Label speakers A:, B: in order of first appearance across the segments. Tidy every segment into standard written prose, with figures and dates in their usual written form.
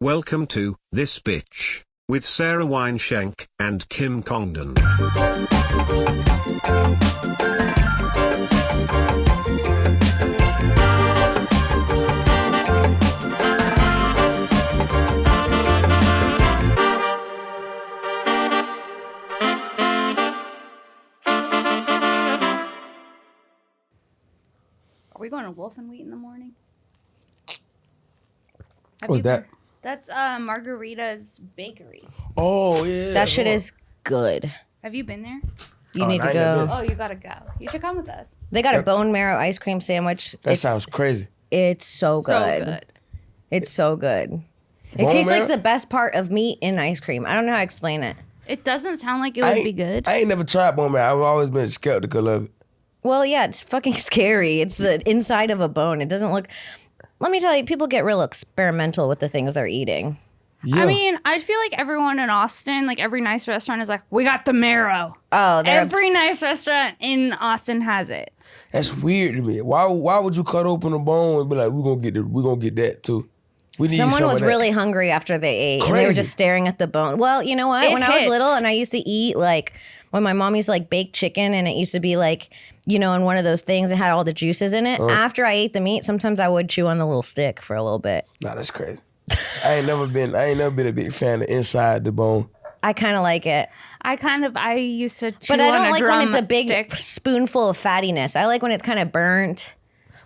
A: Welcome to This Bitch with Sara Wineshank and Kim Congdon.
B: Are we going to Wolf and Wheat in the morning?
C: What's that?
B: That's Margarita's Bakery.
C: Oh, yeah.
D: That shit is good.
B: Have you been there?
D: You
C: Oh,
D: need
C: no, I
D: to
C: ain't never
D: go.
C: been.
B: Oh, you gotta go. You should come with us.
D: They got a bone marrow ice cream sandwich.
C: That sounds crazy.
D: It's so good.
B: So good.
D: It's so good. It
C: Bone
D: tastes
C: marrow?
D: like the best part of meat in ice cream. I don't know how to explain it.
B: It doesn't sound like it would be good.
C: I ain't never tried bone marrow. I've always been skeptical of it.
D: Well, yeah, it's fucking scary. It's the inside of a bone. It doesn't look... Let me tell you, people get real experimental with the things they're eating.
C: Yeah.
B: I mean, I feel like everyone in Austin, like every nice restaurant is like, we got the marrow.
D: Oh,
B: Every nice restaurant in Austin has it.
C: That's weird to me. Why would you cut open a bone and be like, we're gonna get that too? We need
D: Someone
C: some
D: was
C: of that.
D: really hungry after they ate, and they were
C: Crazy.
D: just staring at the bone. Well, you know what?
B: It
D: When I was
B: hits.
D: little and I used to eat, like, when my mom used to, like, bake chicken, and it used to be, like, you know, in one of those things that had all the juices in it. After I ate the meat, sometimes I would chew on the little stick for a little bit.
C: Nah, that's crazy. I ain't never been a big fan of inside the bone.
D: I kind of like it.
B: I used to chew
D: But I
B: on
D: don't
B: a
D: like when it's a big
B: drumstick.
D: spoonful of fattiness. I like when it's kind of burnt.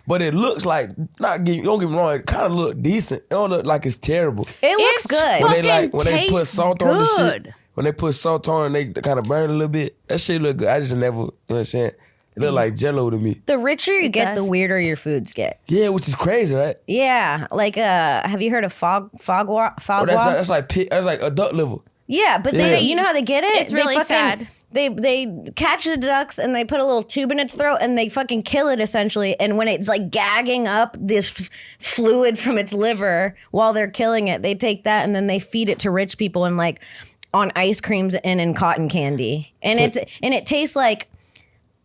C: But it looks like, don't get me wrong, it kind of look decent. It don't look like it's terrible.
D: It looks
B: It's
D: good.
B: fucking
C: When they put
B: tastes
C: salt on the shit,
B: good.
C: when they put salt on and they kind of burn a little bit, that shit look good. I just never, you know what I'm saying? It look like Jello to me.
D: The richer you get, the
B: does.
D: weirder your foods get.
C: Yeah, which is crazy, right?
D: Yeah, like have you heard of fog
C: Oh, that's like a duck liver.
D: Yeah, but
C: Yeah.
D: they, you know how they get it?
B: It's really
D: they
B: sad.
D: They catch the ducks and they put a little tube in its throat and they fucking kill it essentially. And when it's like gagging up this fluid from its liver while they're killing it, they take that and then they feed it to rich people and like on ice creams and in cotton candy. And it tastes like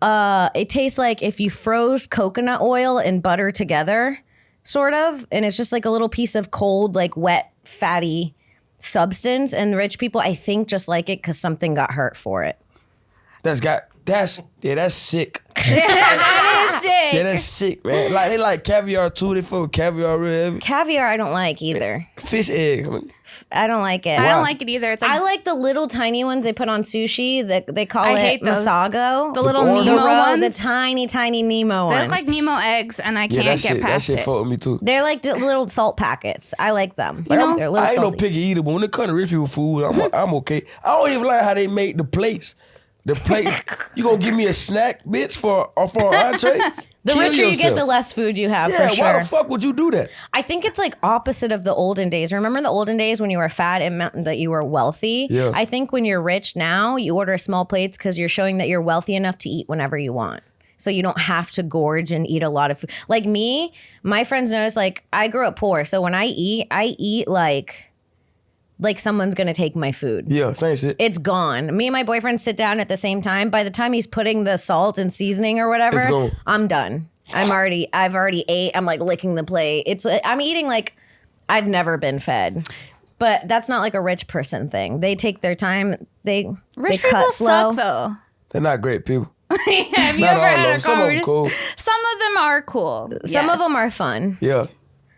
D: if you froze coconut oil and butter together, sort of. And it's just like a little piece of cold, like wet, fatty substance. And rich people, I think, just like it because something got hurt for it.
C: That's sick.
B: That is sick.
C: Yeah, that's sick, man. Like they like caviar too. They fuck with caviar real heavy.
D: Caviar, I don't like either.
C: Fish egg. I mean,
D: I don't like it.
B: I
C: Why?
B: don't like it either. It's like
D: I like the little tiny ones they put on sushi. That they call
B: I
D: it
B: hate those.
D: masago.
B: the little
C: orange
B: Nemo
C: ones?
B: ones.
D: The tiny Nemo
B: They
D: ones.
B: look like Nemo eggs, and I
C: yeah,
B: can't get
C: that
B: past
C: shit
B: it.
C: fuck with me too.
D: They're like the little salt packets. I like them.
C: Like,
D: They're a little
C: I ain't no
D: salty.
C: picky eater, but when it comes to rich people food, I'm okay. I don't even like how they make the plates. The plate, you gonna give me a snack, bitch, for an entree?
D: The
C: Kill
D: richer you get,
C: yourself.
D: the less food you have,
C: Yeah,
D: for sure.
C: why the fuck would you do that?
D: I think it's like opposite of the olden days. Remember the olden days when you were fat, it meant that you were wealthy?
C: Yeah.
D: I think when you're rich now, you order small plates because you're showing that you're wealthy enough to eat whenever you want. So you don't have to gorge and eat a lot of food. Like me, my friends notice, like, I grew up poor. So when I eat like someone's going to take my food.
C: Yeah, same shit.
D: It's gone. Me and my boyfriend sit down at the same time. By the time he's putting the salt and seasoning or whatever,
C: It's gone.
D: I'm done. I've already ate. I'm like licking the plate. I'm eating like I've never been fed. But that's not like a rich person thing. They take their time. They
B: Rich
D: cut
B: people
D: slow.
B: suck, though.
C: They're not great people.
B: Have you
C: Not
B: ever
C: all of
B: had
C: them.
B: a
C: Some of them
B: conversation?
C: cool.
B: Some of them are cool.
D: Some
B: Yes.
D: of them are fun.
C: Yeah.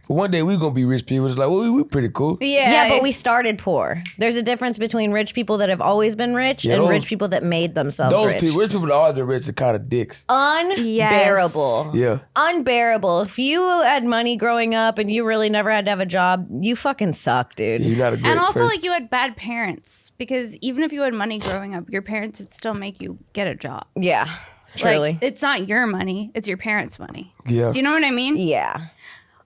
C: But one day we gonna be rich people. It's like, well, we pretty cool.
B: Yeah,
D: But we started poor. There's a difference between rich people that have always been rich
C: Yeah,
D: and
C: those-
D: rich people that made themselves
C: Those
D: rich.
C: people, rich people that are the rich are kind of dicks.
D: Unbearable.
C: Yeah.
D: Unbearable. If you had money growing up and you really never had to have a job, you fucking suck, dude.
C: You're not a great
B: And also,
C: person.
B: like, you had bad parents because even if you had money growing up, your parents would still make you get a job.
D: Yeah, truly.
B: Like, it's not your money; it's your parents' money.
C: Yeah.
B: Do you know what I mean?
D: Yeah.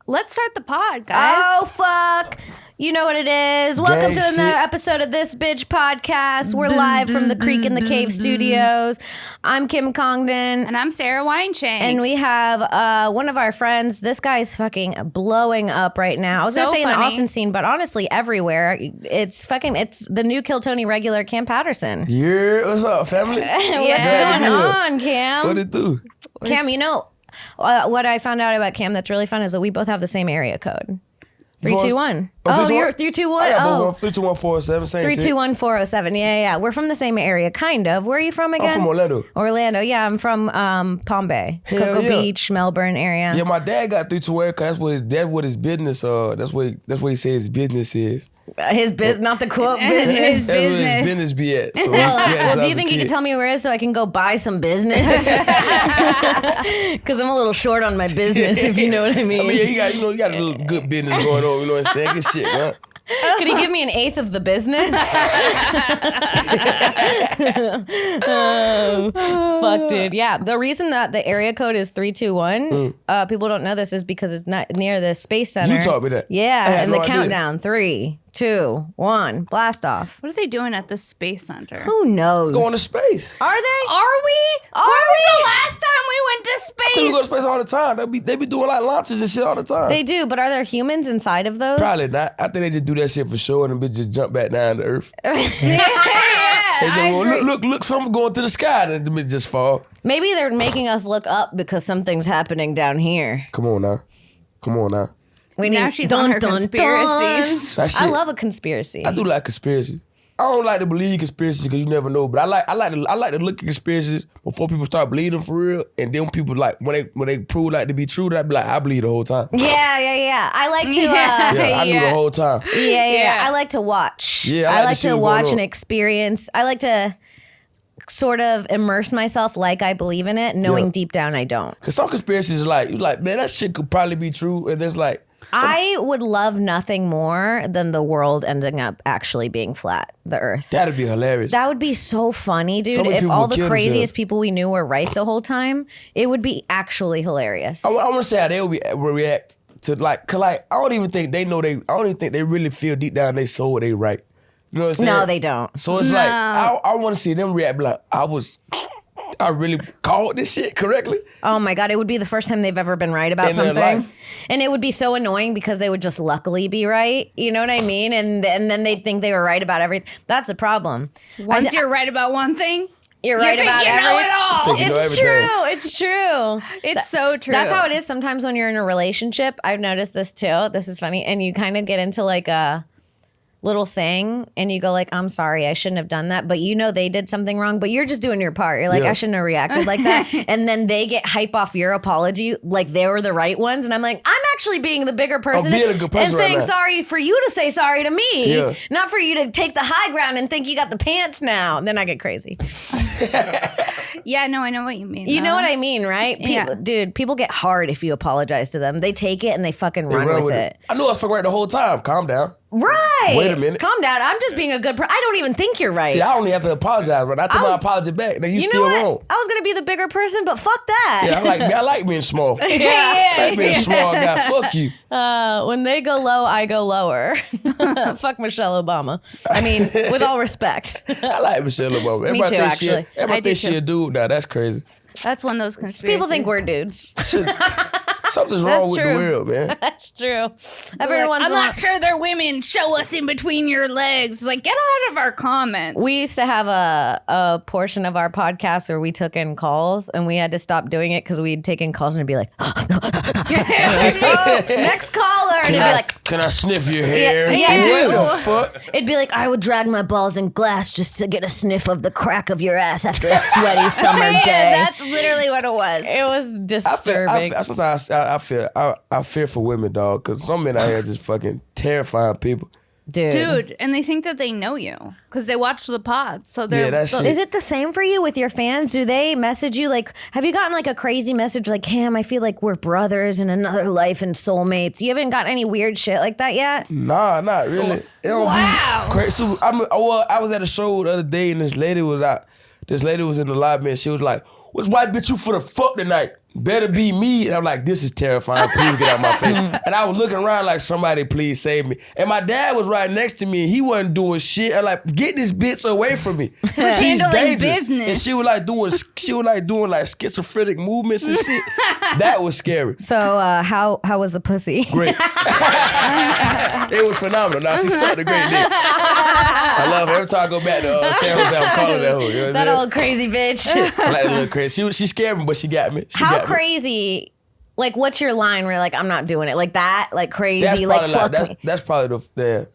B: Let's start the pod, guys.
D: Oh, fuck. You know what it is. Welcome to
C: Gang
D: another
C: shit.
D: episode of This Bitch Podcast. We're live from the Creek in the Cave studios. I'm Kim Congdon.
B: And I'm Sara Wineshank.
D: And we have one of our friends. This guy's fucking blowing up right now. I was
B: So
D: going to say in the
B: funny.
D: Austin scene, but honestly, everywhere. It's the new Kill Tony regular, Cam Patterson.
C: Yeah, what's up, family?
D: What's
B: Yeah.
D: going on, Cam?
C: What it do?
D: Cam, you know, what I found out about Cam that's really fun is that we both have the same area code. 321.
C: Oh,
D: Oh,
C: 321?
D: you're 321.
C: I got
D: Oh.
C: both 32147. Same shit.
D: 321-407. Yeah. We're from the same area, kind of. Where are you from again?
C: I'm from Orlando.
D: Orlando. Yeah, I'm from Palm Bay,
C: Hell
D: Cocoa
C: yeah.
D: Beach, Melbourne area.
C: Yeah, my dad got 321 because that's what his business. That's what he says his business is.
D: His business, not the quote
B: His
D: business.
C: That's where his
B: business.
C: business be at. So
D: Well, do you think you could tell me where it is so I can go buy some business? Because I'm a little short on my business, if you know what I mean.
C: I mean, yeah, you got a little good business going on. You know what I'm saying? Good shit, man.
D: Could he give me an eighth of the business? Fuck, dude. Yeah, the reason that the area code is 321, people don't know this, is because it's not near the Space Center.
C: You taught me that.
D: Yeah,
C: I had
D: and
C: no
D: the
C: idea.
D: countdown: 3, 2, 1, blast off.
B: What are they doing at the Space Center?
D: Who knows?
C: Going to space.
D: Are they?
B: Are we?
D: Are
B: When was
D: we?
B: the last time we went to
C: They go to
B: space?
C: space all the time. They be doing like launches and shit all the time.
D: They do, but are there humans inside of those?
C: Probably not. I think they just do that shit for show and then just jump back down to Earth.
B: Yeah,
C: They
B: I
C: just,
B: agree.
C: look, something going to the sky and then just fall.
D: Maybe they're making us look up because something's happening down here.
C: Come on now.
D: We
B: Now
D: need-
B: she's on her conspiracies.
C: That shit,
D: I love a conspiracy.
C: I do like conspiracies. I don't like to believe conspiracies because you never know. But I like to look at conspiracies before people start believing for real. And then people like when they prove like to be true, I be like, I believe the whole time.
D: Yeah. I like to.
B: Yeah.
C: Yeah, I knew
B: Yeah.
C: the whole time.
D: Yeah. I like to watch.
C: Yeah,
D: I
C: I like
D: like
C: to see
D: to
C: what's
D: watch
C: going
D: and
C: on.
D: experience. I like to sort of immerse myself like I believe in it, knowing
C: Yeah.
D: deep down I don't.
C: Cause some conspiracies are like, you're like, man, that shit could probably be true. And there's like,
D: I would love nothing more than the world ending up actually being flat, the Earth.
C: that'd be hilarious.
D: That would be so funny, dude.
C: So many
D: If
C: people
D: all
C: would
D: the
C: kill
D: craziest
C: themselves.
D: people we knew were right the whole time, it would be actually hilarious.
C: I want to say how they would react to like, cause like, I don't even think they really feel deep down they soul they right. You know what I'm saying?
D: No, they don't.
C: So it's like, I want to see them react be like, I really called this shit correctly.
D: Oh my God, it would be the first time they've ever been right about
C: In their
D: something.
C: life.
D: And it would be so annoying because they would just luckily be right. You know what I mean? And then they'd think they were right about everything. That's the problem.
B: Once you're right about one thing,
D: you're
B: you
D: right
B: think
D: about
B: you know it
D: everything.
B: all.
C: Think you know
D: It's
C: everything.
D: true. It's true.
B: It's so true.
D: That's how it is sometimes when you're in a relationship. I've noticed this too. This is funny. And you kind of get into like a little thing and you go like, I'm sorry, I shouldn't have done that. But you know they did something wrong, but you're just doing your part. You're like,
C: Yeah.
D: I shouldn't have reacted like that. And then they get hype off your apology like they were the right ones. And I'm like, I'm actually being the bigger person,
C: being a good person
D: and
C: right
D: saying
C: now.
D: sorry for you to say sorry to me.
C: Yeah.
D: Not for you to take the high ground and think you got the pants now. And then I get crazy.
B: Yeah, no, I know what you mean.
D: You know
B: though.
D: what I mean, right?
B: Yeah.
D: Dude, people get hard if you apologize to them. They take it and they fucking
C: They
D: run with it.
C: I knew I was fucking right the whole time. Calm down.
D: Right.
C: Wait a minute.
D: Calm down. I'm just being a good person. I don't even think you're right.
C: Yeah, I don't even have to apologize, but I took
D: I
C: my
D: was-
C: apology back. Now you
D: You
C: still
D: know what?
C: wrong.
D: I was gonna be the bigger person, but fuck that.
C: Yeah, I like being small. I
D: yeah.
C: like being a small guy. Fuck you.
D: When they go low, I go lower. Fuck Michelle Obama. I mean, with all respect.
C: I like Michelle Obama. Everybody
D: too,
C: think
D: actually.
C: Everybody
B: I do
C: think she
B: too.
C: a dude. Nah, that's crazy.
B: That's one of those conspiracies.
D: People think we're dudes.
C: Something's
B: That's
C: wrong with
B: true.
C: the world, man.
D: That's true.
B: Like,
D: Every once
B: I'm
D: in a while.
B: not sure they're women. Show us in between your legs. Like, get out of our comments.
D: We used to have a portion of our podcast where we took in calls, and we had to stop doing it because we'd take in calls and it'd be like, next caller. And it'd be like,
C: Can I sniff your hair?
D: yeah,
C: what
D: dude.
C: the fuck?
D: it'd be like, I would drag my balls in glass just to get a sniff of the crack of your ass after a sweaty summer
B: Yeah,
D: day.
B: that's literally what it was.
D: It was disturbing.
C: I fear for women, dog, because some men out here just fucking terrifying people.
B: Dude, and they think that they know you because they watch the pod. So they're
C: Yeah, that shit.
D: Is it the same for you with your fans? Do they message you like, have you gotten like a crazy message like, Cam, I feel like we're brothers in another life and soulmates? You haven't got any weird shit like that yet?
C: Nah, not really. It don't
B: Wow.
C: be crazy. So, I was at a show the other day and this lady was out. This lady was in the lobby and she was like, "Which white bitch you for the fuck tonight? Better be me." And I'm like, this is terrifying. Please get out of my face. And I was looking around like, somebody please save me. And my dad was right next to me and he wasn't doing shit. I'm like, get this bitch away from me. She's
B: handling
C: dangerous.
B: business.
C: And she was like doing like schizophrenic movements and shit. That was scary.
D: So how was the pussy?
C: Great. It was phenomenal. Now she sucked a great dick. I love her. Every time I go back to San Jose, I'm calling that hoe. You know what
D: That
C: I'm
D: old crazy bitch.
C: saying? I like that little crazy. She scared me, but she got me. She
D: How
C: got me.
D: crazy? Like, what's your line where like I'm not doing it like that, like crazy,
C: That's
D: like
C: probably
D: fuck me.
C: that's probably the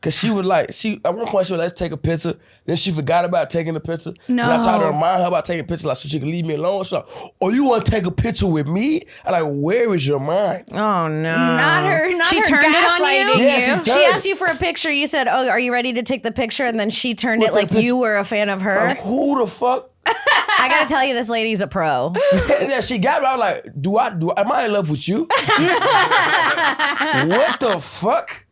C: Cause she was like, at one point she was like, let's take a picture. Then she forgot about taking the picture.
B: No.
C: And I tried to remind her about taking a picture, like so she could leave me alone. She's like, oh, you want to take a picture with me? I'm like, where is your mind?
D: Oh no,
B: Not her.
D: She
B: her
D: turned it on
B: gaslighting
D: you.
C: Yeah,
D: She asked you for a picture. You said, "Oh, are you ready to take the picture?" And then she turned it
C: We'll take
D: like
C: a
D: you
C: picture.
D: were a fan of her.
C: Like, who the fuck?
D: I gotta tell you, this lady's a pro.
C: Yeah, she got me. I was like, am I in love with you? What the fuck?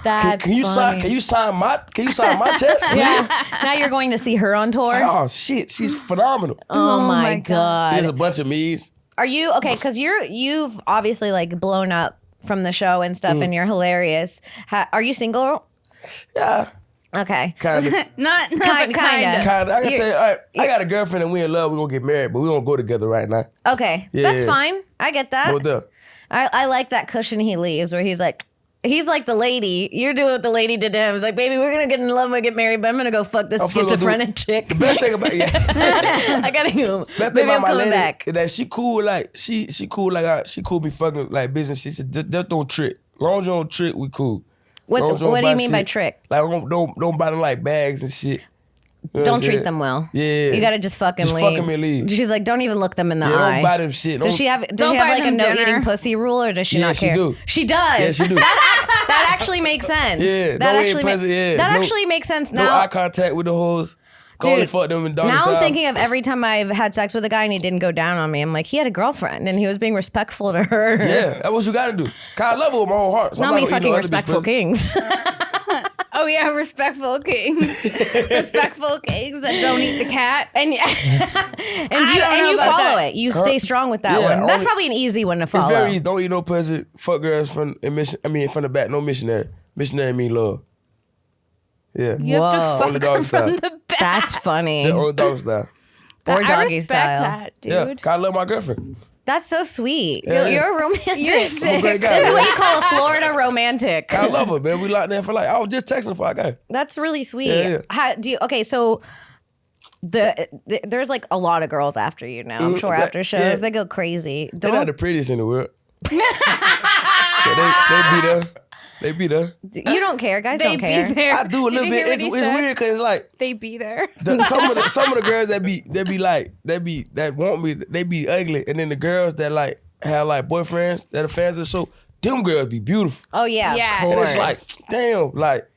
D: That's
C: Can you
D: funny.
C: sign my chest?
D: Yeah.
C: Please?
D: Now you're going to see her on tour.
C: Like, oh shit, she's phenomenal.
D: Oh my
B: my
D: god.
C: There's a bunch of me's.
D: Are you okay? Because you've obviously like blown up from the show and stuff, and you're hilarious. Are you single?
C: Yeah,
D: Okay.
C: kind of.
B: Not
D: Kinda.
B: kind of.
C: Kind of. I can tell you, all right, I got a girlfriend and we in love. We're going to get married, but we don't go together right now.
D: Okay.
C: Yeah.
D: That's fine. I get that.
C: No doubt.
D: I like that cushion he leaves where he's like the lady. You're doing what the lady did to him. It's like, baby, we're going to get in love and get married, but I'm going to go fuck this
C: I'm finna go do-
D: schizophrenic chick.
C: The best thing about
D: I got to go.
C: best thing
D: Maybe
C: about
D: I'm
C: my
D: coming
C: lady
D: back.
C: is that she cool like she cool like she cool me fucking like business. She said just don't trick. As long as you don't trick, we cool.
D: What
C: Long as
D: do you
C: buy
D: mean by
C: shit.
D: trick?
C: Like don't buy them like bags and shit. You know what
D: Don't
C: I'm
D: treat
C: saying?
D: them well.
C: Yeah.
D: You gotta just fucking
C: Just
D: leave.
C: fuck 'em and leave.
D: She's like, don't even look them in the
C: Yeah,
D: eye.
C: don't buy them shit.
D: Does
C: Don't-
D: she have
B: Don't buy
D: like a
B: them
D: no
B: dinner.
D: eating pussy rule, or does she
C: Yeah,
D: not
C: she
D: care?
C: do.
D: She does.
C: Yeah, she do.
D: That actually makes sense.
C: Yeah,
D: that
C: no eating
D: actually
C: pussy, yeah.
D: that
C: No-
D: actually makes sense
C: No
D: now.
C: eye contact with the hoes. Only
D: Dude,
C: fuck them in doggy
D: now
C: style.
D: I'm thinking of every time I've had sex with a guy and he didn't go down on me. I'm like, he had a girlfriend and he was being respectful to her.
C: Yeah, that's what you gotta do. Cause I love her with my whole heart. So
D: Not
C: I'm
D: me
C: not gonna eat
D: fucking
C: no other bitch
D: respectful
C: pussy.
D: kings.
B: Oh yeah, respectful kings. Respectful kings that don't eat the cat.
D: and you
B: don't know
D: you
B: about
D: follow
B: that.
D: it. You stay strong with that
C: Yeah,
D: one. That's
C: only-
D: probably an easy one to
C: It's
D: follow.
C: very easy. Don't eat no pussy. Fuck girls from from the back. No missionary. Missionary mean love. Yeah.
B: You have to
D: Whoa.
B: fuck
C: Only dog
B: her
C: style.
B: from the back.
D: That's funny.
C: The old dog style.
D: Or
B: I
D: doggy
B: respect
D: style.
B: that, dude.
C: Yeah. Cause I love my girlfriend.
D: That's so sweet.
C: Yeah.
D: You're a romantic.
B: You're
C: I'm a
B: sick.
C: great guy.
D: This is
C: man.
D: what you call a Florida romantic.
C: I love her, man. We locked in for like, I was just texting before I got here.
D: That's really sweet.
C: Yeah.
D: How do you? Okay, so there's like a lot of girls after you now. I'm sure
C: but-
D: after shows
C: yeah.
D: they go crazy.
C: They're not
D: Don't
C: the prettiest in the world. Yeah, they be there. They be there.
D: you don't care? Guys
B: They
D: don't care.
B: be there.
C: I do a
B: Did
C: little
B: you
C: bit.
B: hear what
C: It's
B: he
C: weird
B: said?
C: because like
B: They be there.
C: some of the girls that want me, they be ugly, and then the girls that like have like boyfriends that are fans of the show, them girls be beautiful.
D: Oh yeah,
B: Yeah.
D: of
C: And
D: course.
C: it's like, damn, like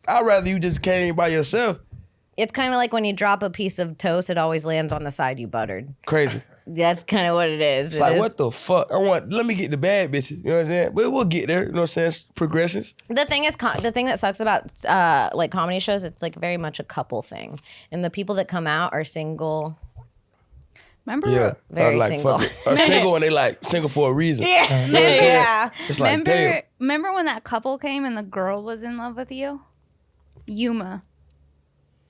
C: I'd rather you just came by yourself.
D: It's kind of like when you drop a piece of toast, it always lands on the side you buttered.
C: Crazy.
D: That's kind of what it is.
C: It's like, what the fuck? Let me get the bad bitches. You know what I'm saying? But we'll get there. You know what I'm saying? Progressions.
D: The thing is, the thing that sucks about like comedy shows, it's like very much a couple thing, and the people that come out are single.
B: Remember?
C: Yeah.
D: Very
C: like,
D: single.
C: fuck it. Or single and they like single for a reason.
D: Yeah,
C: You know what I'm saying?
D: yeah.
C: It's like, damn.
B: Remember when that couple came and the girl was in love with you?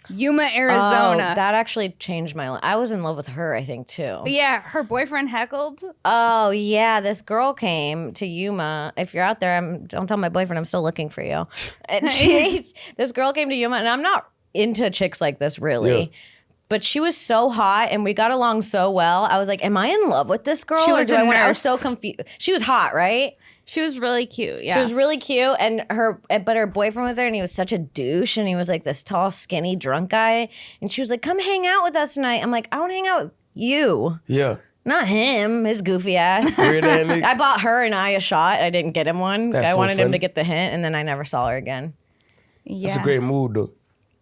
B: Yuma, Arizona.
D: Oh, that actually changed my life. I was in love with her, I think, too.
B: Yeah, her boyfriend heckled.
D: Oh, yeah. This girl came to Yuma. If you're out there, don't tell my boyfriend I'm still looking for you. And this girl came to Yuma, and I'm not into chicks like this, really.
C: Yeah.
D: But she was so hot, and we got along so well. I was like, am I in love with this girl?
B: She
D: or
B: was
D: do
B: a
D: I want? I was
B: nurse.
D: so confused. She was hot, right?
B: She was really cute. Yeah.
D: She was really cute, and her boyfriend was there, and he was such a douche, and he was like this tall, skinny, drunk guy, and she was like, "Come hang out with us tonight." I'm like, "I want to hang out with you,
C: Yeah.
D: not him, his goofy ass."
C: Weird ass nigga.
D: I bought her and I a shot. I didn't get him one.
C: That's
D: I
C: so
D: wanted him
C: funny.
D: to get the hint, and then I never saw her again.
B: yeah.
C: That's a great mood though.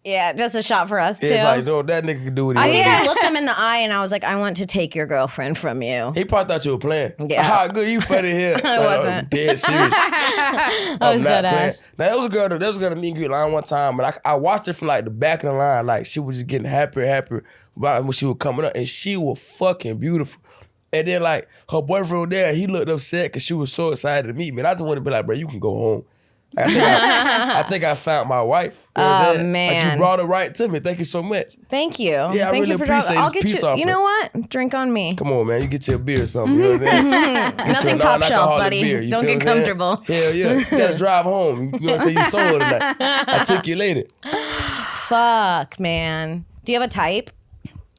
D: Yeah, just a shot for us too.
C: Yeah, it's like, no, that nigga can do what he
D: I
C: want
D: think
C: to
D: I
C: do.
D: looked him in the eye, and I was like, "I want to take your girlfriend from you."
C: He probably thought you were playing.
D: Yeah.
C: How good you funny here.
D: I wasn't.
C: I'm dead serious.
D: I was dead ass.
C: Now there was a girl at meet and greet line one time, but I watched her from like the back of the line, like she was just getting happier and happier about when she was coming up, and she was fucking beautiful. And then like her boyfriend was there, he looked upset because she was so excited to meet me. And I just wanted to be like, bro, you can go home. Like, I think I found my wife. You know what I'm
D: Oh,
C: saying? Like,
D: man.
C: you brought her right to me. Thank you so much.
D: Thank you.
C: I
D: Thank
C: really
D: you for
C: appreciate
D: dropping. I'll
C: this
D: get
C: peace
D: you.
C: offering.
D: You know what? Drink on me.
C: Come on, man. You get you a beer or something. You know what I'm saying? Get you
D: Nothing
C: a
D: top shelf,
C: non-alcoholic
D: buddy.
C: beer, you
D: Don't
C: feel
D: get
C: what I'm saying?
D: comfortable.
C: Hell yeah. You gotta drive home. You know what I'm saying? You sold tonight. I took you later.
D: Fuck, man. Do you have a type?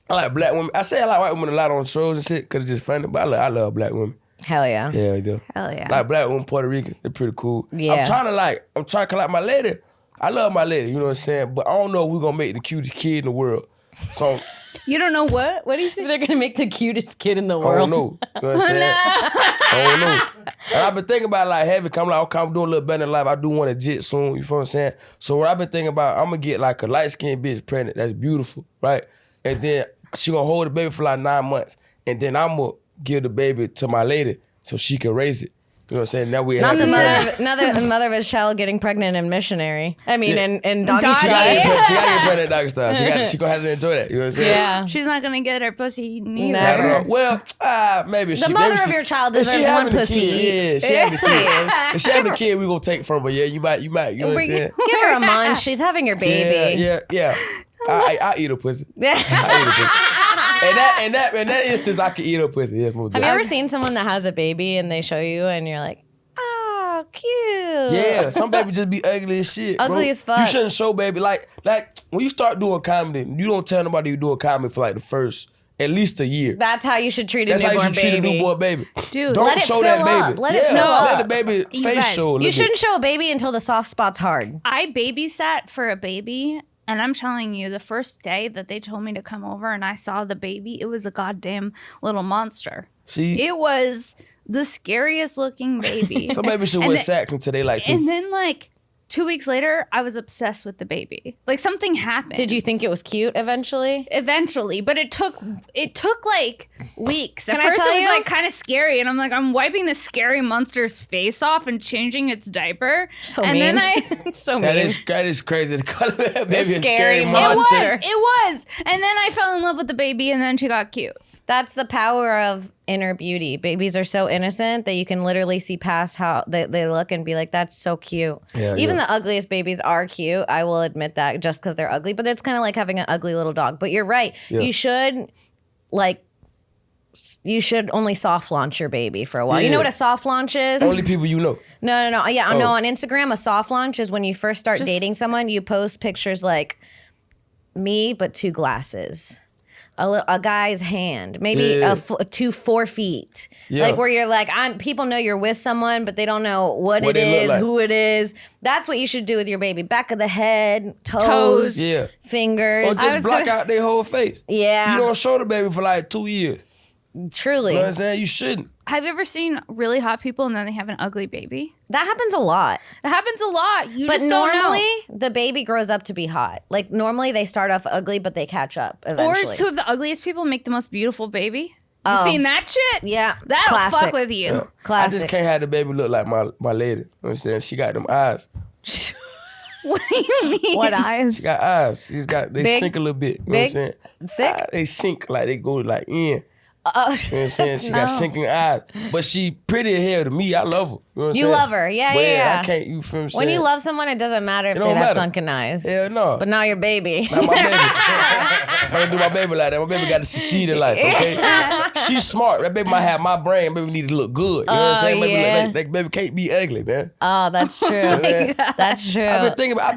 C: I like black women. I say I like white women a lot on shows and shit because it's just funny, but I love black women.
D: Hell yeah.
C: Yeah, yeah.
B: Hell yeah.
C: Like black women, Puerto Ricans, they're pretty cool.
D: Yeah.
C: I'm trying to like my lady. I love my lady, you know what I'm saying? But I don't know if we're gonna make the cutest kid in the world. So
B: You don't know what? What do you say?
D: They're gonna make the cutest kid in the
C: I
D: world.
C: don't know. You know what I'm saying? I don't know. And I've been thinking about like having, I'm like, okay, I'm doing a little better in life. I do want a jit soon, you feel what I'm saying? So what I've been thinking about, I'm gonna get like a light-skinned bitch pregnant that's beautiful, right? And then she gonna hold the baby for like 9 months. And then I'm gonna give the baby to my lady so she can raise it. You know what I'm saying? Now we
D: Not
C: have
D: the
C: family.
D: mother of his child getting pregnant in missionary. I mean, in doggy
B: Doggy.
C: She
D: style.
C: gotta get pregnant doggy style. She gonna have to enjoy that. You know what I'm saying?
D: Yeah.
B: She's not gonna get her pussy neither.
C: I don't know. Well, maybe
D: The mother of your child deserves one pussy.
C: Yeah, she having the kid. If she having the kid, we gonna take from her. Yeah, you might. You know what I'm saying?
D: Give her a munch. She's having your baby.
C: Yeah. I eat a pussy. I eat a pussy. In that instance, I can eat a pussy. Yes, most
D: Have you
C: definitely.
D: ever seen someone that has a baby and they show you and you're like, oh, cute.
C: Yeah, some baby just be ugly as shit.
D: Ugly
C: bro.
D: as fuck.
C: You shouldn't show baby like when you start doing comedy, you don't tell nobody you doing comedy for like the first at least a year.
D: That's how you should treat a
C: That's how you
D: newborn
C: should treat a
D: baby.
C: newborn baby.
B: Dude,
C: don't
D: let it
C: show
D: fill
C: that
D: up.
C: baby.
D: Let it fill
C: Let
D: up.
C: the baby
B: You
C: face
B: guys,
C: show. a little
D: You
C: bit.
D: shouldn't show a baby until the soft spot's hard.
B: I babysat for a baby, and I'm telling you, the first day that they told me to come over and I saw the baby, it was a goddamn little monster.
C: See,
B: It was the scariest looking baby.
C: some babies should
B: And
C: wear
B: then-
C: sacks until they like 2.
B: And then like 2 weeks later, I was obsessed with the baby. Like something happened.
D: Did you think it was cute eventually?
B: Eventually, but it took like weeks. At
D: Can I
B: first,
D: tell
B: it was
D: you?
B: like kind of scary, and I'm like, I'm wiping this scary monster's face off and changing its diaper.
D: So
B: and
D: mean.
B: then I.
D: It's so
C: that
D: mean.
C: is crazy to call that baby a
D: scary
C: scary
D: monster.
B: It was. And then I fell in love with the baby, and then she got cute.
D: That's the power of inner beauty. Babies are so innocent that you can literally see past how they look and be like, that's so cute.
C: Yeah,
D: Even
C: yeah.
D: the ugliest babies are cute. I will admit that just because they're ugly. But it's kind of like having an ugly little dog. But you're right.
C: Yeah.
D: You should only soft launch your baby for a while. You
C: Yeah.
D: know what a soft launch is?
C: Only people you know.
D: No. Yeah,
C: Oh.
D: no. On Instagram, a soft launch is when you first start dating someone, you post pictures like me, but 2 glasses. A guy's hand, maybe
C: Yeah.
D: 4 feet.
C: Yeah.
D: Like where you're like, people know you're with someone, but they don't know what it
C: they look
D: is,
C: like.
D: who it is. That's what you should do with your baby. Back of the head, toes,
B: Toes.
C: Yeah.
D: fingers.
C: Or just block out their whole face.
D: Yeah.
C: You don't show the baby for like 2 years.
D: Truly.
C: You know what I'm saying? You shouldn't.
B: Have you ever seen really hot people and then they have an ugly baby?
D: That happens a lot.
B: It happens a lot. You
D: But
B: just don't
D: normally,
B: know.
D: the baby grows up to be hot. Like normally, they start off ugly, but they catch up
B: Or
D: eventually.
B: 2 of the ugliest people make the most beautiful baby. You
D: Oh.
B: seen that shit?
D: Yeah.
B: That'll
D: Classic.
B: fuck with you.
C: I just
D: Classic.
C: can't have the baby look like my lady. You know what I'm saying? She got them eyes.
B: What do you mean?
D: What eyes?
C: She got eyes. They
D: Big?
C: sink a little bit. You know
D: Big?
C: what I'm saying?
D: Sick?
C: They sink like they go like in. You
D: Oh,
C: know what I'm saying? She got
D: No.
C: sinking eyes. But she pretty as hell to me. I love her. You know what I'm
D: You
C: saying?
D: love her. Yeah,
C: But
D: yeah.
C: I can't, you feel what I'm saying?
D: When you love someone, it doesn't matter if
C: It
D: they
C: don't
D: have
C: matter.
D: sunken eyes.
C: Hell no.
D: But now your baby.
C: Not my baby. I'm gonna do my baby like that. My baby got to succeed in life, okay? She's smart. That baby might have my brain. Baby need to look good. You know what I'm saying? Baby,
D: yeah.
C: that baby can't be ugly, man.
D: Oh, that's true.
C: Man.
D: That's true.
C: I think about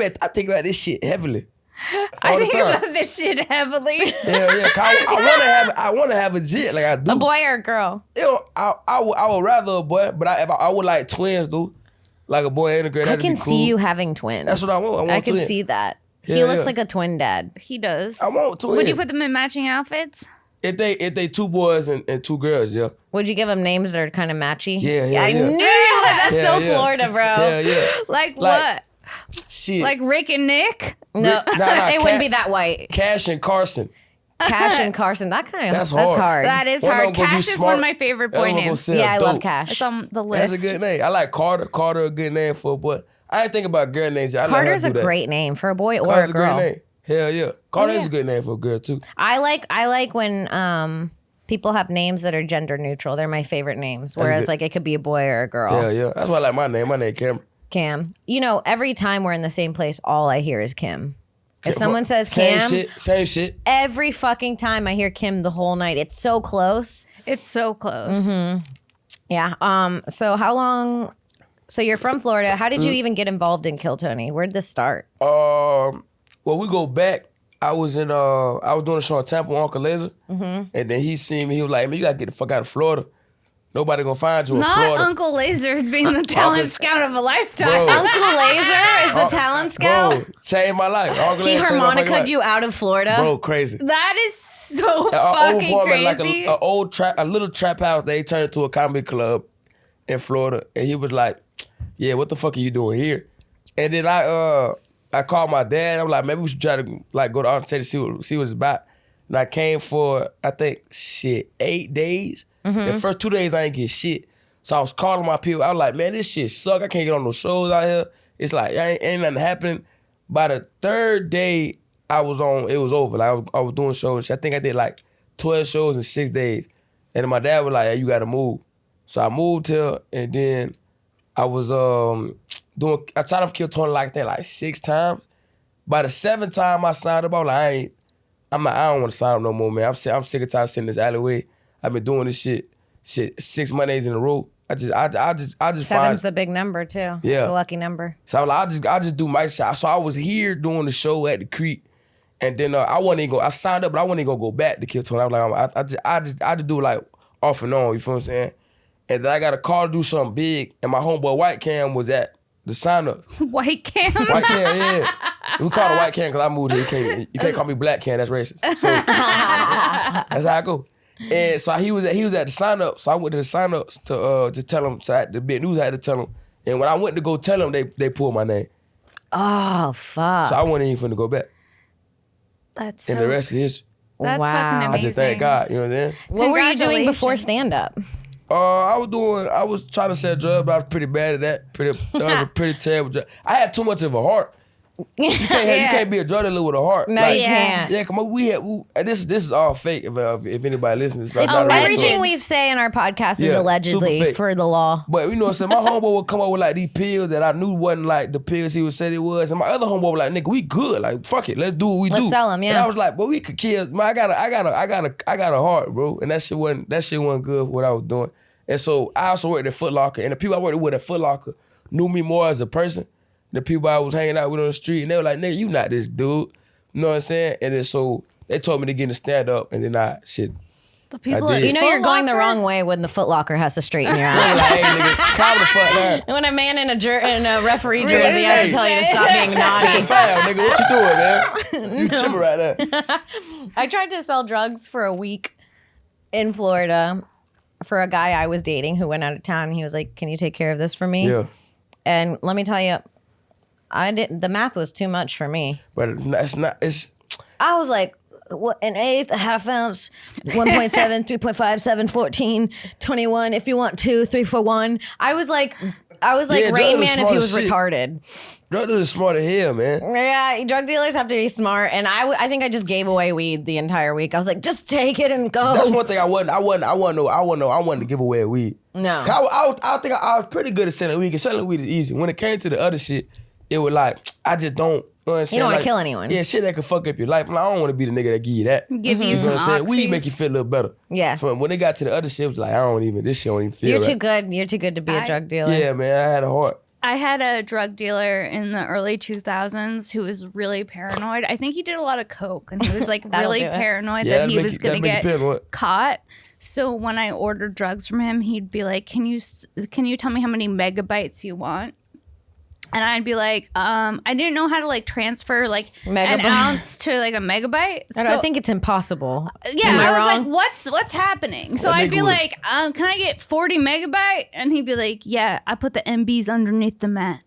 C: this shit heavily. All
B: I
C: the
B: think
C: time.
B: about this shit heavily.
C: Yeah. 'Cause I wanna have a jit like I do.
D: A boy or a girl?
C: You know, I would rather a boy, but I would like twins, dude. Like a boy and a girl.
D: I
C: That'd
D: can
C: be
D: see
C: cool.
D: you having twins.
C: That's what I want. I want
D: I can
C: twins.
D: see that. He
C: Yeah,
D: looks
C: yeah.
D: like a twin dad.
B: He does.
C: I want twins.
B: Would you put them in matching outfits?
C: if they 2 boys and 2 girls, yeah.
D: Would you give them names that are kind of matchy?
C: Yeah,
D: I
C: yeah.
D: knew that's
C: Yeah,
D: so
C: yeah.
D: Florida, bro.
C: Yeah.
B: Like,
C: Like-
B: what?
C: Shit.
B: Like Rick and Nick?
D: No,
C: Nah,
D: it wouldn't be that white.
C: Cash and Carson.
D: Cash and Carson. That kind of
C: That's
D: that's
C: hard.
D: hard.
B: That is
C: One of
B: hard.
C: them gonna be
B: Cash is
C: smart.
B: one of my favorite
C: That
B: boy
C: one gonna
B: names.
C: sell
D: Yeah, I love
C: dope.
D: Cash.
B: It's on the list.
C: That's a good name. I like Carter. Carter a good name for a boy. I ain't think about girl names. I let her
D: Carter's
C: do
D: a
C: that.
D: great name for a boy or
C: Carter's
D: a girl.
C: great name. Hell yeah. Carter is
B: yeah.
C: a good name for a girl too.
D: I like when people have names that are gender neutral. They're my favorite names. Where
C: That's
D: it's
C: good.
D: like it could be a boy or a girl.
C: Yeah, yeah. That's why I like my name. My name Cameron.
D: Cam. You know, every time we're in the same place, all I hear is Kim. If someone says
C: same
D: Cam,
C: shit, same shit.
D: every fucking time I hear Kim the whole night. It's so close.
B: It's so close.
D: Yeah. So how long? So you're from Florida. How did you
C: Mm.
D: even get involved in Kill Tony? Where'd this start?
C: Well, we go back. I was doing a show in Tampa with Uncle Laser, and then he seen me. He was like, "Man, you gotta get the fuck out of Florida." Nobody gonna find you in
B: Not
C: Florida.
B: Uncle Laser being the talent scout of a lifetime.
C: Bro.
D: Uncle Laser is the talent scout.
C: Bro, changed my life. Uncle
D: He
C: Laser changed my fucking
D: harmonica'd
C: life.
D: you out of Florida.
C: Bro, crazy.
B: That is so
C: An
B: fucking
C: old like
B: crazy.
C: a old trap, a little trap house. They turned into a comedy club in Florida, and he was like, "Yeah, what the fuck are you doing here?" And then I called my dad. I'm like, maybe we should try to like go to Arkansas to see what it's about. And I came for I think 8 days. The first 2 days I ain't get shit. So I was calling my people. I was like, man, this shit suck. I can't get on no shows out here. It's like ain't nothing happening. By the third day I was on, it was over. Like I was doing shows. I think I did like 12 shows in 6 days. And then my dad was like, hey, you gotta move. So I moved here, and then I was I tried to kill Tony like that like 6 times. By the 7th time I signed up, I was like, I don't want to sign up no more, man. I'm sick and tired of sitting in this alleyway. I've been doing this shit 6 Mondays in a row. I just
D: Seven's the big number too.
C: Yeah.
D: It's a lucky number.
C: So I was like, I just do my shot. So I was here doing the show at the Creek, and then I signed up, but I wasn't even gonna go back to Kill Tony. I was like, I just do it like off and on. You feel what I'm saying? And then I got a call to do something big, and my homeboy White Cam was at the sign up.
B: White Cam.
C: White Cam, yeah. We call it White Cam because I moved here. You can't call me Black Cam. That's racist. So that's how I go. And so he was at the sign up. So I went to the sign ups to tell him. So the big news I had to tell him. And when I went to go tell him, they pulled my name.
D: Oh, fuck.
C: So I wasn't even finna go back.
B: That's
C: And
B: so,
C: the rest is history.
B: that's
D: Wow.
B: fucking
C: I
B: amazing.
C: just thank God. You know what I'm saying?
D: What were you doing before
B: Congratulations.
D: stand-up?
C: I was trying to sell drugs, but I was pretty bad at that. That was a pretty terrible job. I had too much of a heart. You can't be a drug dealer with a heart.
D: No,
C: Like,
D: you can't.
C: Yeah, come on. This is all fake. If anybody listens, it's like
D: It's
C: not a real
D: everything
C: story.
D: we say in our podcast is
C: Yeah, super
D: allegedly
C: fake.
D: for the law.
C: But you know what I'm saying? My homeboy would come up with like these pills that I knew wasn't like the pills he would say it was. And my other homeboy was like, nigga, we good. Like, fuck it. Let's do what we
D: Let's
C: do.
D: sell 'em, yeah.
C: And I was like, but we could kill. Man, I got a heart, bro. And that shit wasn't good for what I was doing. And so I also worked at Foot Locker. And the people I worked with at Foot Locker knew me more as a person. The people I was hanging out with on the street. And they were like, nigga, you not this dude. You know what I'm saying? And then so they told me to get in the stand up. And then
B: The people
C: I
B: at
C: did.
D: You know you're
B: Foot
D: going the
B: Locker?
D: wrong way when the Foot Locker has to straighten your
C: they
D: eye.
C: were like, hey, nigga, calm the fuck down.
D: When a man in a referee jersey has to tell you to stop being
C: It's a
D: naughty.
C: foul, nigga. What you doing, man? You tripping right now.
D: I tried to sell drugs for a week in Florida for a guy I was dating who went out of town. And he was like, "Can you take care of this for me?"
C: Yeah.
D: And let me tell you, the math was too much for me.
C: But it's
D: I was like, what, an eighth, a half ounce, 1.7, 3.5, 7, 14, 21. If you want 2, 3, 4, 1. I was like
C: Yeah,
D: Rain
C: drugs
D: Man
C: are
D: if he was
C: smart as shit.
D: retarded.
C: drug dealers smart as hell, man.
D: Yeah, drug dealers have to be smart. And I think I just gave away weed the entire week. I was like, just take it and go.
C: That's one thing I wasn't to give away weed.
D: No.
C: I think I was pretty good at selling weed, because selling weed is easy. When it came to the other shit, it was like, I just don't. You know what I'm saying?
D: don't wanna
C: Like,
D: kill anyone.
C: Yeah, shit that could fuck up your life. Like, I don't want to be the nigga that give you that.
B: Give you
C: You know
B: some
C: what I'm saying? Weed
B: oxys.
C: make you feel a little better.
D: Yeah.
C: So when they got to the other shit, it was like, this shit don't even feel
D: You're
C: right.
D: too good. You're too good to be a drug dealer.
C: Yeah, man, I had a heart.
B: I had a drug dealer in the early 2000s who was really paranoid. I think he did a lot of coke, and he was like
D: That'll
B: really
D: do it.
B: paranoid
C: Yeah,
B: that he
C: that'll
B: was
C: make
B: going to
C: you
B: get
C: paranoid.
B: caught. So when I ordered drugs from him, he'd be like, "Can you tell me how many megabytes you want?" And I'd be like, I didn't know how to like transfer like an
D: Megabyte.
B: ounce to like a megabyte.
D: I think it's impossible.
B: Yeah,
D: Am I
B: I was
D: wrong?
B: like, what's happening? So
C: That
B: I'd
C: nigga
B: be
C: was-
B: like, can I get 40 megabyte? And he'd be like, yeah, I put the MBs underneath the mat.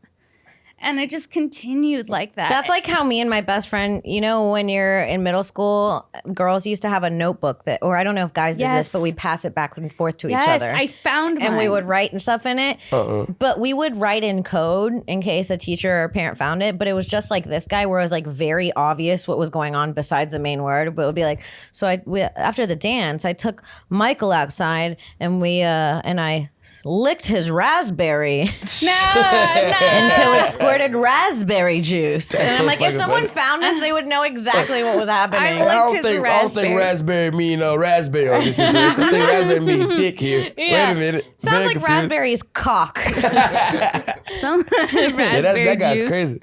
B: And it just continued like that.
D: That's like how me and my best friend, you know, when you're in middle school, girls used to have a notebook that, or I don't know if guys did this,
B: Yes.
D: but we'd pass it back and forth to
B: yes,
D: each other.
B: I found
D: and we
B: mine.
D: would write and stuff in it. But we would write in code in case a teacher or parent found it. But it was just like this guy where it was like very obvious what was going on besides the main word. But it would be like, so after the dance, I took Michael outside and I licked his raspberry until it squirted raspberry juice. And I'm
C: so
D: like, if
C: fucking
D: someone
C: funny.
D: found us, they would know exactly what was happening.
B: I
C: I
B: licked
C: don't
B: his
C: think
B: raspberry.
C: raspberry mean raspberry on this situation. I think raspberry mean dick here.
D: Yeah.
C: Wait a minute.
D: Sounds
C: Very
D: like
C: confused.
D: raspberry is cock.
B: Some
C: Yeah,
B: raspberry
C: that guy's
B: juice.
C: crazy.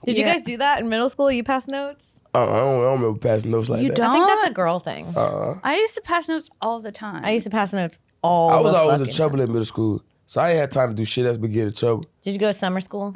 D: Did you
B: Yeah.
D: guys do that in middle school? You pass notes?
C: I don't remember passing notes like
B: You
C: that.
B: don't?
D: I think that's a girl thing.
B: I used to pass notes all the time.
D: I used to pass notes
C: I was always in
D: fucking
C: trouble
D: time.
C: in middle school, so I ain't had time to do shit else but get in trouble.
D: Did you go to summer school?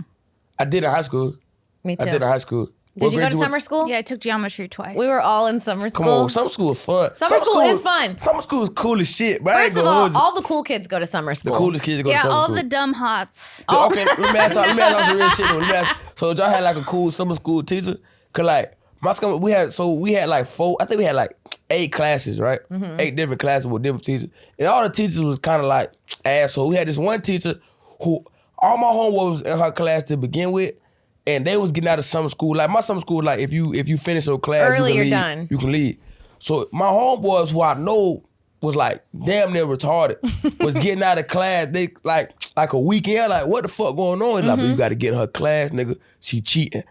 C: I did in high school.
D: Me too.
C: I did in high school.
D: Did you go to summer school?
B: Yeah, I took geometry twice.
D: We were all in summer school.
C: Come on, summer school is fun.
D: Summer school is fun.
C: Summer school is cool as shit, bro.
D: First of all the cool kids go to summer school.
C: the coolest kids go to
B: yeah,
C: summer
B: all
C: school.
B: the dumb hots.
C: Okay, let me ask y'all some real shit though. Let me ask, so y'all had like a cool summer school teacher? Cause like my school, we had like 4, I think we had like 8 classes, right? 8 different classes with different teachers. And all the teachers was kind of like assholes. We had this one teacher who, all my homework was in her class to begin with, and they was getting out of summer school. Like my summer school, like if you finish your class,
D: Early,
C: you
D: you're
C: can leave,
D: done.
C: You can leave. So my homeboys, who I know was like damn near retarded, was getting out of class. They like a weekend. Like what the fuck going on? He's like, "Bro, you got to get in her class, nigga. She cheating."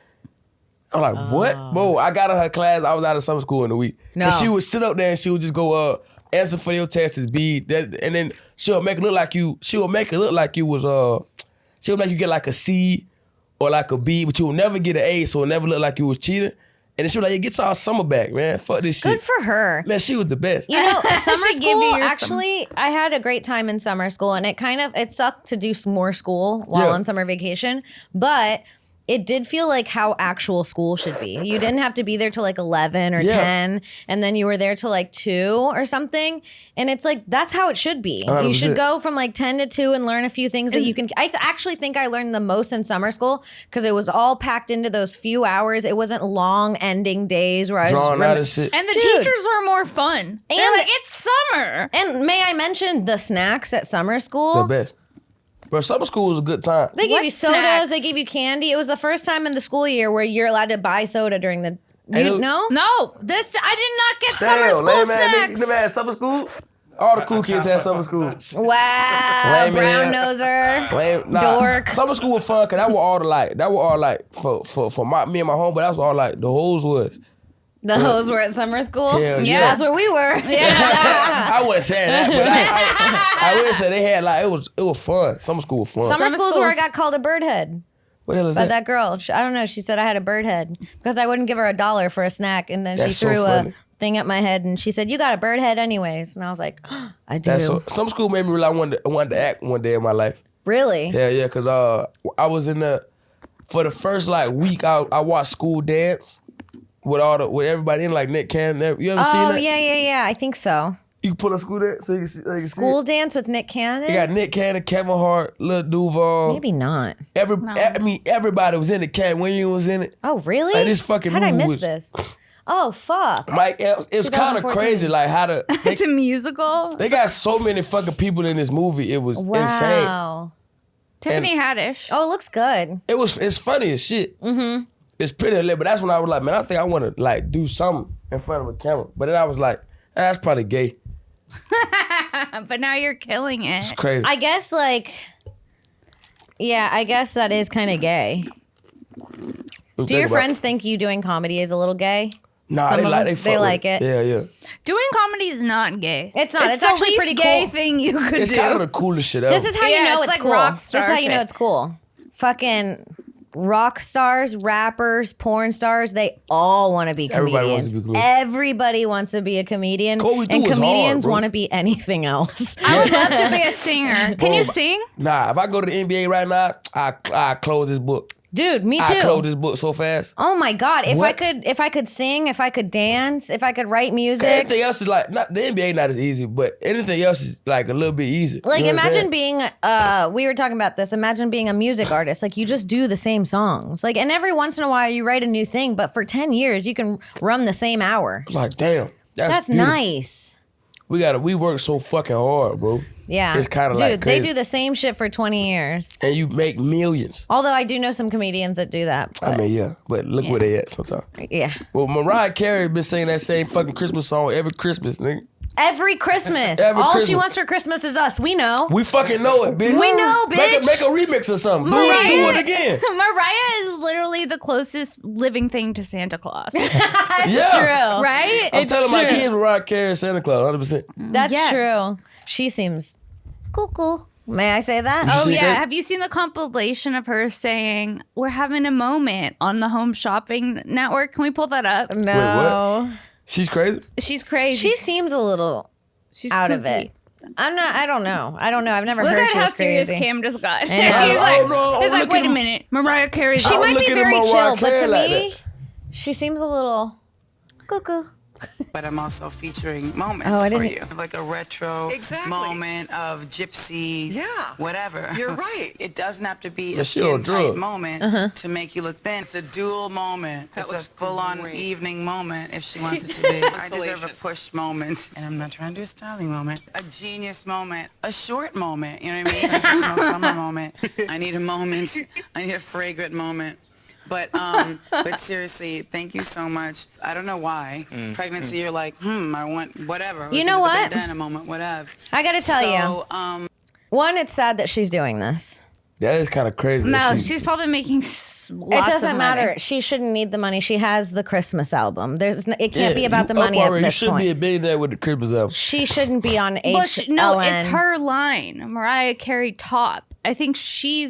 C: I'm like, what? Bro, I got in her class. I was out of summer school in a week.
D: No.
C: Cause she would sit up there and she would just go answer for your tests, B. And then she'll make it look like you. She'll make it look like you was She'll make you get like a C or like a B, but you'll never get an A, so it'll never look like you was cheating. And then she was like, "Yeah, get y'all summer back, man. Fuck this shit."
D: Good for her.
C: Man, she was the best.
D: You know, summer
B: She give you
D: school,
B: your
D: actually, I had a great time in summer school, and it sucked to do more school while
C: Yeah.
D: on summer vacation, but it did feel like how actual school should be. You didn't have to be there till like 11 or
C: Yeah.
D: 10, and then you were there till like 2 or something. And it's like, that's how it should be.
C: 100%.
D: You should go from like 10 to 2 and learn a few things that you can. Actually think I learned the most in summer school because it was all packed into those few hours. It wasn't long ending days where I was
C: Drawn out of shit.
B: And the
D: Dude.
B: teachers were more fun. They're
D: And-
B: like, it's summer.
D: And may I mention the snacks at summer school?
C: The best. Bro, summer school was a good time.
D: They gave
B: What
D: you sodas.
B: snacks?
D: They gave you candy. It was the first time in the school year where you're allowed to buy soda during the.
C: And
D: You
C: it-
D: know?
B: No, I did not get summer school
C: lame
B: snacks.
C: Never had summer school? All the cool kids had summer school.
D: Wow,
C: Lame
D: brown
C: in
D: noser.
C: Lame,
D: Dork.
C: Summer school was fun because that were all like for me and my home, but that was all like the hoes was.
D: The hoes were at summer school.
C: Hell yeah.
D: That's where we were.
C: I wasn't saying that, but I would say they had like it was fun. Summer school was fun.
D: Summer
B: Summer
D: school's where I
B: schools-
D: got called a bird head
C: What the hell is
D: by
C: that?
D: that girl. I don't know. She said I had a bird head because I wouldn't give her $1 for a snack, and then
C: That's
D: she
C: so
D: threw
C: funny.
D: a thing at my head, and she said, "You got a bird head, anyways." And I was like, "I do."
C: That's summer school made me realize I wanted to act one day in my life.
D: Really?
C: Yeah, because I was in for the first like week I watched School Dance with everybody in like Nick Cannon. You ever seen
D: Oh
C: that?
D: yeah. I think so.
C: You can pull up School Dance so you can see.
D: School
C: it.
D: dance with Nick Cannon.
C: You got Nick Cannon, Kevin Hart, Lil Duval.
D: Maybe not.
C: Everybody was in it. Cat Williams was in it.
D: Oh really?
C: Like, this fucking
D: How'd I
C: movie
D: miss
C: was-
D: this? Oh fuck.
C: Like it's kind of
D: 2014.
C: crazy. Like how
B: It's a musical.
C: they got so many fucking people in this movie. It was insane.
D: Wow.
B: Tiffany Haddish.
D: Oh, it looks good.
C: It's funny as shit. Mm-hmm. It's pretty lit, but that's when I was like, man, I think I want to like do something in front of a camera. But then I was like, that's probably gay.
B: But now you're killing it.
C: It's crazy.
D: I guess I guess that is kind of gay. Do your friends think you doing comedy is a little gay?
C: Nah,
D: some
C: they
D: of
C: like
D: them,
C: they
D: they
C: fuck
D: like
C: with
D: it.
C: Yeah.
B: Doing comedy is not gay.
D: It's not. It's
B: the
D: actually
B: least
D: pretty
B: gay
D: cool.
B: thing you could
C: It's
B: do.
C: kind of the coolest shit ever.
D: This is how you
B: Yeah,
D: know
B: it's
D: it's
B: like
D: cool.
B: rock
D: This
B: star
D: is how you know
B: shit.
D: it's cool. Fucking rock stars, rappers, porn stars, they all want to be comedians.
C: Everybody wants to be comedian.
D: Everybody wants to be a comedian.
C: What we do
D: and
C: is hard,
D: comedians
C: bro.
D: want to be anything else.
B: I would love to be a singer. Can you sing?
C: Nah, if I go to the NBA right now, I close this book.
D: Dude, me
C: I close
D: too.
C: this book so fast.
D: Oh my god, if
C: What?
D: I could sing, if I could dance, if I could write music.
C: Anything else is like not the NBA not as easy, but anything else is like a little bit easier.
D: Like
C: You know what I'm
D: imagine
C: saying?
D: being we were talking about this. Imagine being a music artist. Like you just do the same songs. Like and every once in a while you write a new thing, but for 10 years you can run the same hour.
C: It's like, damn,
D: That's
C: beautiful.
D: nice.
C: We work so fucking hard, bro.
D: Yeah.
C: It's kind of
D: Dude,
C: like
D: they
C: crazy.
D: do the same shit for 20 years.
C: And you make millions.
D: Although I do know some comedians that do that.
C: I
D: But
C: mean, yeah, but look where they at sometimes.
D: yeah.
C: Well, Mariah Carey been singing that same fucking Christmas song every Christmas, nigga.
D: Every Christmas.
C: Every
D: All she
C: Christmas.
D: wants for Christmas is us. We know.
C: We fucking know it, bitch.
D: We know,
C: Make a
D: bitch.
C: remix or something. Do it again.
B: Mariah is literally the closest living thing to Santa Claus.
C: Yeah.
D: True.
B: Right?
C: I'm
D: It's
C: telling my
D: true.
C: kids Mariah Carey and Santa Claus, 100%.
D: That's
B: Yeah.
D: true. She seems cool. May I say that?
B: Oh
C: see
B: yeah,
C: that?
B: have you seen the compilation of her saying "We're having a moment" on the Home Shopping Network? Can we pull that up?
D: No.
C: She's crazy.
B: She's crazy.
D: She seems a little
B: She's
D: out of
B: kooky.
D: it.
E: something.
D: I don't know. I've never
B: Look
D: heard
B: at
D: she
B: how
D: was
B: serious
D: crazy.
B: Cam just got. He's
D: know.
B: like, wait a minute. Mariah Carey's
D: She
C: I was
D: might be
C: looking at
D: very
C: Mariah
D: chill, but to
C: Carey like
D: me, she seems a little cuckoo.
F: But I'm also featuring moments
D: Oh, I
F: for
D: didn't-
F: you. Like a retro moment of gypsy, whatever.
G: You're right.
F: It doesn't have to be
C: Yeah,
F: a
C: she on
F: skin-tight
C: drugs.
F: moment to make you look thin. It's a dual moment. It's a full-on evening moment if she wants it to be. I deserve a push moment. And I'm not trying to do a styling moment. A genius moment. A short moment. You know what I mean? There's no summer moment. I need a moment. I need a fragrant moment. But seriously, thank you so much. I don't know why. Pregnancy, you're like, I want whatever.
D: You know what?
F: Bandana moment, whatever.
D: I gotta tell you. One, it's sad that she's doing this.
C: That is kind of crazy.
B: No, she's probably making lots
D: It doesn't
B: of
D: matter.
B: money.
D: She shouldn't need the money. She has the Christmas album. It can't be about the
C: you up
D: money at
C: already.
D: this
C: You should be a
D: point.
C: billionaire with the Christmas album.
D: She shouldn't be on
B: Well, no,
D: HLN.
B: it's her line. Mariah Carey top. I think she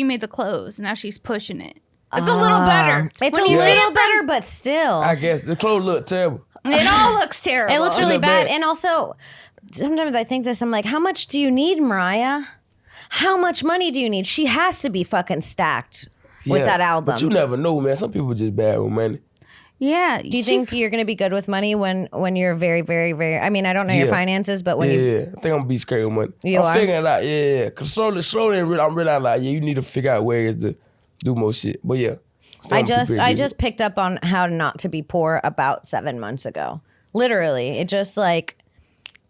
B: made the clothes. Now she's pushing it. It's a little better.
D: It's
B: When
D: a
B: you see
D: little
B: it
D: better, but still.
C: I guess the clothes look terrible.
B: it all looks terrible.
D: It looks really
C: look
D: bad.
C: bad.
D: And also, sometimes I think this, I'm like, how much do you need, Mariah? How much money do you need? She has to be fucking stacked with
C: Yeah,
D: that album.
C: But you never know, man. Some people just bad with money.
B: Yeah.
D: Do you think you're going to be good with money when you're very, very, very, I mean, I don't know your
C: Yeah.
D: finances, but when you,
C: Yeah, I think I'm gonna be straight with money.
D: You
C: I'm
D: are?
C: figuring it out, yeah. Cause slowly, I'm realizing like, you need to figure out ways to do more shit. But yeah.
D: I just picked up on how not to be poor about 7 months ago. Literally, it just like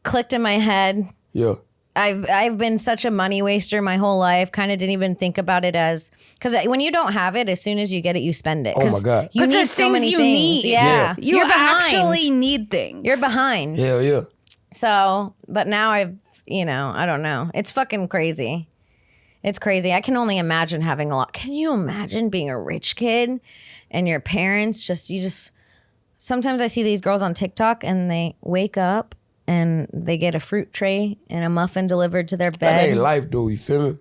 D: clicked in my head.
C: Yeah.
D: I've been such a money waster my whole life. Kind of didn't even think about it as, because when you don't have it, as soon as you get it, you spend it.
C: Oh my
D: 'Cause
C: God.
D: you
B: 'Cause
D: need
B: there's
D: so
B: things
D: many
B: you
D: things.
B: need.
D: Yeah,
B: You
D: you're behind.
B: actually need things.
D: You're behind.
C: Hell yeah.
D: So, but now I don't know. It's fucking crazy. It's crazy. I can only imagine having a lot. Can you imagine being a rich kid and your parents sometimes I see these girls on TikTok and they wake up and they get a fruit tray and a muffin delivered to their
C: That
D: bed.
C: ain't life though, you feel me?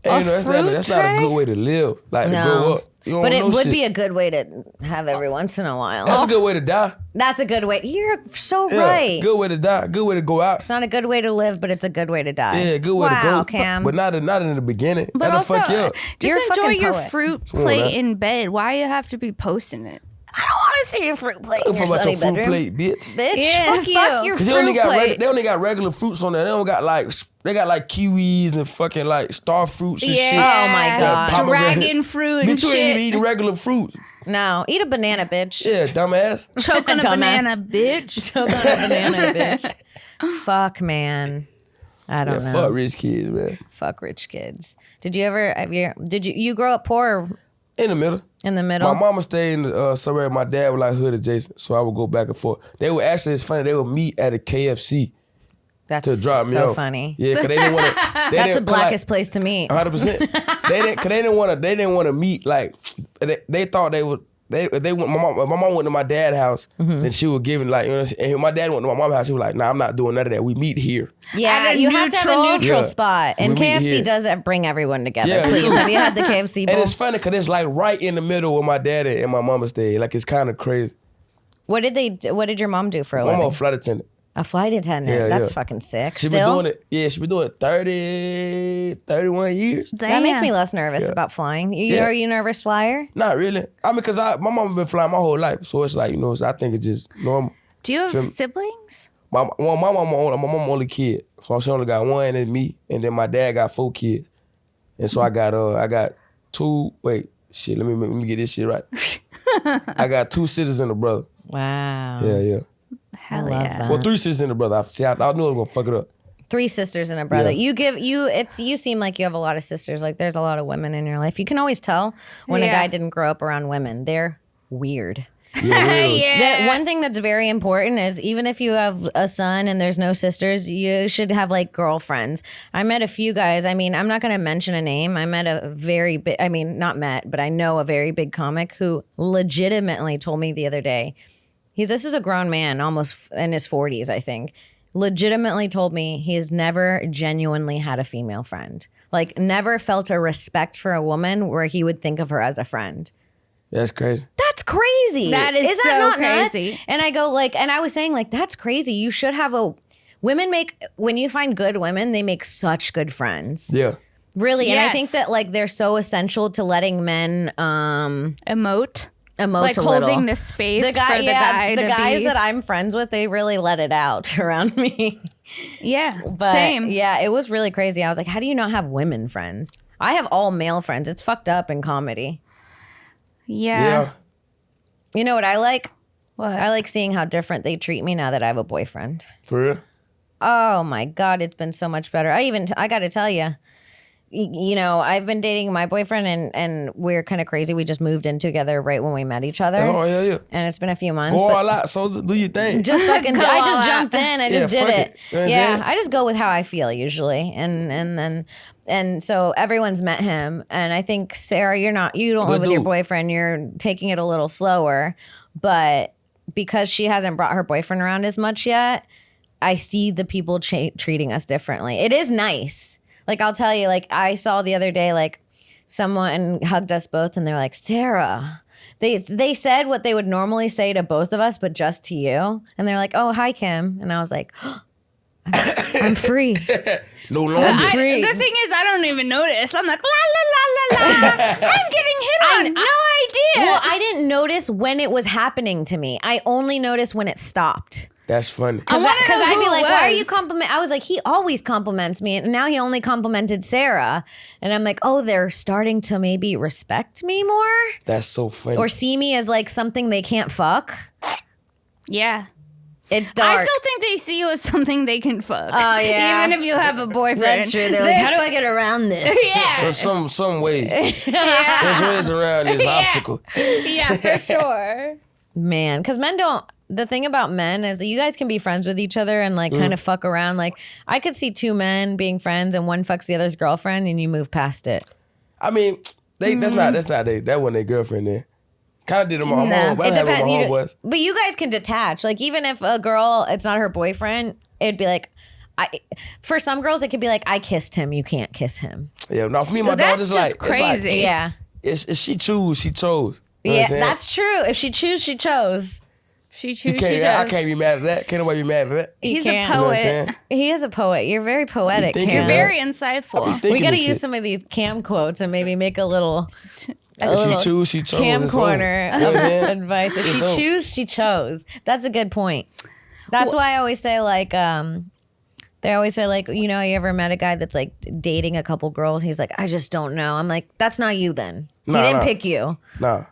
C: And, that's
B: fruit
C: not a
B: tray?
C: good way to live. Like to grow up. You don't
D: But it
C: know
D: would
C: shit.
D: be a good way to have every once in a while.
C: That's a good way to die.
D: That's a good way. You're so
C: Yeah,
D: right.
C: good way to die. Good way to go out.
D: It's not a good way to live, but it's a good way to die.
C: Yeah, good way to go.
D: Wow, Cam.
C: But not in the beginning.
B: But
C: That'll
B: also,
C: fuck you up.
D: You're a
B: just enjoy
D: fucking
B: your
D: poet.
B: fruit
C: on,
B: plate
C: man.
B: in bed. Why you have to be posting it?
D: I don't want to see your fruit plate in
C: Fuck
D: your
C: about
D: sunny
C: your fruit
D: bedroom.
C: plate, bitch.
D: Bitch,
B: Yeah,
D: fuck you.
B: fuck your
C: Cause they only
B: fruit plate.
C: they only got regular fruits on there. They don't got like they got like kiwis and fucking like star fruits and shit.
D: Oh my God.
C: Pomegranates.
B: Dragon fruit and
C: Bitch, you ain't even
B: shit.
C: eating regular fruit.
D: No, eat a banana, bitch.
C: Yeah, dumbass.
B: Choke on a
D: Dumbass.
B: banana, bitch.
D: Choke on a banana, bitch. Fuck, man. I don't know.
C: Fuck rich kids, man.
D: Fuck rich kids. Did you grow up poor or
C: In the middle.
D: in the middle?
C: My mama stayed in the suburb. My dad was like hood adjacent, so I would go back and forth. They would actually, it's funny, they would meet at a KFC
D: That's
C: to drop me
D: so
C: off.
D: funny.
C: Yeah, because they didn't want to.
D: That's the blackest place to meet.
C: 100%. They didn't want to meet. Like they thought they would. They went. My mom went to my dad's house.
D: Mm-hmm.
C: Then she was giving like, you know what I'm saying? And my dad went to my mom's house. She was like, nah, I'm not doing none of that. We meet here.
D: Yeah,
B: At a
D: you have to have a
B: neutral-
D: neutral
C: Yeah.
D: spot. And
C: We meet
D: KFC
C: here.
D: does bring everyone together.
C: Yeah,
D: Please,
C: we do.
D: have you had the KFC bowl?
C: And it's funny because it's like right in the middle where my dad and my mama stayed. Like it's kind of crazy.
D: What did your mom do for a
C: My
D: living?
C: mom a flight attendant.
D: A flight attendant.
C: Yeah,
D: That's
C: yeah.
D: fucking sick.
C: She
D: Still,
C: been doing it. Yeah, she been doing it 31 years.
D: that makes
B: Damn.
D: me less nervous
C: Yeah.
D: about flying.
C: Yeah.
D: Are you a nervous flyer?
C: Not really. I mean, cause my mama been flying my whole life, so it's like, you know, so I think it's just normal.
B: Do you have
C: Feel me?
B: siblings?
C: My mom only kid, so she only got one and me, and then my dad got 4 kids, and so I got 2. Wait, shit. Let me get this shit right. I got 2 sisters and a brother.
D: Wow.
C: Yeah.
B: Hell
D: love
B: yeah.
D: that.
C: Well, 3 sisters and a brother. I knew I was gonna fuck it up.
D: 3 sisters and a brother.
C: Yeah.
D: You seem like you have a lot of sisters. Like there's a lot of women in your life. You can always tell when a
B: Yeah.
D: guy didn't grow up around women. They're weird.
C: Yeah, really.
B: Yeah.
D: One thing that's very important is even if you have a son and there's no sisters, you should have like girlfriends. I met a few guys. I mean, I'm not going to mention a name. I met a very big, I mean, not met, but I know a very big comic who legitimately told me the other day, this is a grown man, almost in his 40s, I think, legitimately told me he has never genuinely had a female friend. Like never felt a respect for a woman where he would think of her as a friend.
C: That's crazy.
D: That's crazy.
B: That is
D: that
B: so
D: not nuts?
B: crazy.
D: And I go like, and I was saying like, that's crazy. You should have when you find good women, they make such good friends.
C: Yeah.
D: Really. And I
B: Yes.
D: think that like they're so essential to letting men
B: Emote.
D: emote
B: Like
D: a little.
B: holding the space for the guy
D: the
B: to
D: guys
B: be.
D: that I'm friends with, they really let it out around me.
B: Yeah,
D: But
B: same.
D: yeah, it was really crazy. I was like, how do you not have women friends? I have all male friends. It's fucked up in comedy.
C: Yeah.
D: You know what I like?
B: What?
D: I like seeing how different they treat me now that I have a boyfriend.
C: For real?
D: Oh my God, it's been so much better. I got to tell you, you know, I've been dating my boyfriend and we're kind of crazy. We just moved in together right when we met each other.
C: Oh, yeah.
D: And it's been a few months.
C: Go
D: but
C: all out. So do your thing.
D: just fucking,
B: Go
D: I
B: all
D: just
B: out.
D: jumped in. I just
C: Yeah,
D: did
C: fuck
D: it.
C: it. You know what I'm
D: Yeah,
C: saying?
D: I just go with how I feel usually. And so everyone's met him. And I think, Sarah, you don't
C: Good
D: live with your
C: dude.
D: boyfriend. You're taking it a little slower. But because she hasn't brought her boyfriend around as much yet, I see the people treating us differently. It is nice. Like, I'll tell you, like, I saw the other day, like, someone hugged us both and they're like, Sarah. They said what they would normally say to both of us, but just to you. And they're like, oh, hi, Kim. And I was like, oh, I'm free.
C: No longer.
D: free.
B: The thing is, I don't even notice. I'm like, la, la, la, la, la. I'm getting hit on. No idea.
D: Well, I didn't notice when it was happening to me. I only noticed when it stopped.
C: That's funny.
B: I wanna
D: Because
B: know
D: I'd
B: who
D: be
B: it
D: like, why are you
B: was.
D: compliment? I was like, he always compliments me. And now he only complimented Sarah. And I'm like, oh, they're starting to maybe respect me more
C: That's so funny.
D: or see me as like something they can't fuck.
B: Yeah.
D: It's dark.
B: I still think they see you as something they can fuck.
D: Oh, yeah.
B: Even if you have a boyfriend.
D: That's true. They're like, how do I get around this?
B: Yeah.
C: So some way.
B: Yeah.
C: There's ways around this
B: Yeah.
C: obstacle.
B: Yeah, for sure.
D: Man, because men don't. The thing about men is that you guys can be friends with each other and like kind of fuck around. Like I could see two men being friends and one fucks the other's girlfriend and you move past it.
C: I mean, that's not that wasn't their girlfriend then. Kind of did them on my
B: No.
C: home. I had with my homeboys.
D: But you guys can detach. Like even if a girl, it's not her boyfriend, it'd be like, for some girls, it could be like, I kissed him, you can't kiss him.
C: Yeah, no, for me, my
B: That's
C: dog is
B: just
C: like,
B: crazy.
C: It's like,
D: Yeah.
C: it's she chose, she chose. You know what
D: Yeah,
C: I'm saying?
D: that's true. If she chose, she chose.
B: She
C: You
B: chooses.
C: can't, I can't be mad at that. Can't nobody be mad at that.
B: He's
D: You
B: a
D: can't.
C: You know what I'm
B: poet.
C: saying?
D: He is a poet. You're very poetic,
C: thinking,
D: Cam.
C: man.
B: Very
C: I be
B: insightful.
C: thinking
D: We got to
C: this
D: use
C: shit.
D: some of these Cam quotes and maybe make a little
C: If she
D: little
C: choose, she chose.
D: Cam
C: It's over.
D: corner
C: You know
D: of
C: what I'm saying?
D: advice. If she
C: It's over.
D: choose, she chose. That's a good point. That's why I always say like, they always say like, you know, you ever met a guy that's like dating a couple girls? He's like, I just don't know. I'm like, that's not you then. He
C: Nah,
D: didn't
C: nah.
D: pick you.
C: Nah.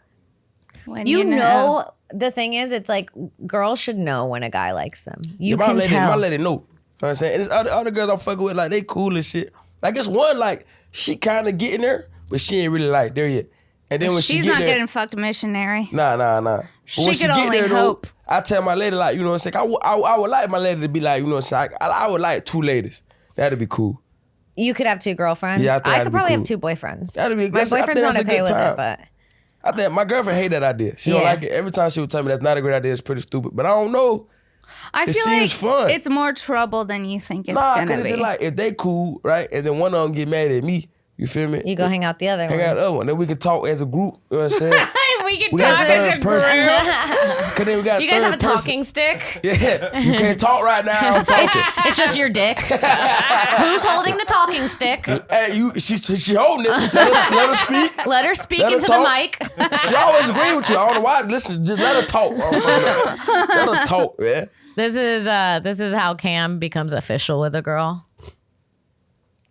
B: When
D: You know, the thing is, it's like girls should know when a guy likes them. You
C: my
D: can
C: lady,
D: tell.
C: My lady know. You know what I'm saying? And it's other girls I'm fucking with, like, they cool as shit. Like, it's one, like, she kind of getting there, but she ain't really, like, there yet. And then when she
B: She's
C: get
B: not
C: there,
B: getting fucked missionary.
C: Nah. But
B: She
C: when
B: could
C: get
B: only
C: there, though,
B: hope.
C: I tell my lady, like, you know what I'm saying? I would like my lady to be like, you know what I'm saying? I would like two ladies. That'd be cool.
D: You could have two girlfriends.
C: Yeah, I think
D: I
C: that'd
D: could
C: be
D: probably
C: cool.
D: have two boyfriends.
C: That'd be-
D: My
C: I think
D: boyfriend's not
C: that's a
D: okay
C: good
D: with
C: time.
D: it, but
C: I think my girlfriend hate that idea. She don't
D: Yeah.
C: like it. Every time she would tell me that's not a great idea, it's pretty stupid. But I don't know.
B: I
C: It
B: feel
C: seems
B: like
C: fun.
B: it's more trouble than you think it's
C: Nah,
B: gonna
C: because it's
B: be.
C: just like, if they cool, right? And then one of them get mad at me, you feel me?
D: you go hang out the other
C: Hang
D: one.
C: out the other one. Then we can talk as a group. You know what I'm saying?
B: we can
C: We got
B: talk
C: a
B: as
C: third
B: a
C: person.
B: group.
C: Cause then we got
D: You guys have a
C: third person.
D: talking stick?
C: Yeah, you can't talk right now. I'm talking.
D: It's just your dick. Who's holding the talking stick?
C: Hey, she holding it. Let her speak.
D: Let her speak
C: Let her
D: into the
C: talk.
D: mic.
C: She always agree with you. I don't know why. Listen, just let her talk. Let her talk, man.
D: This is how Cam becomes official with a girl.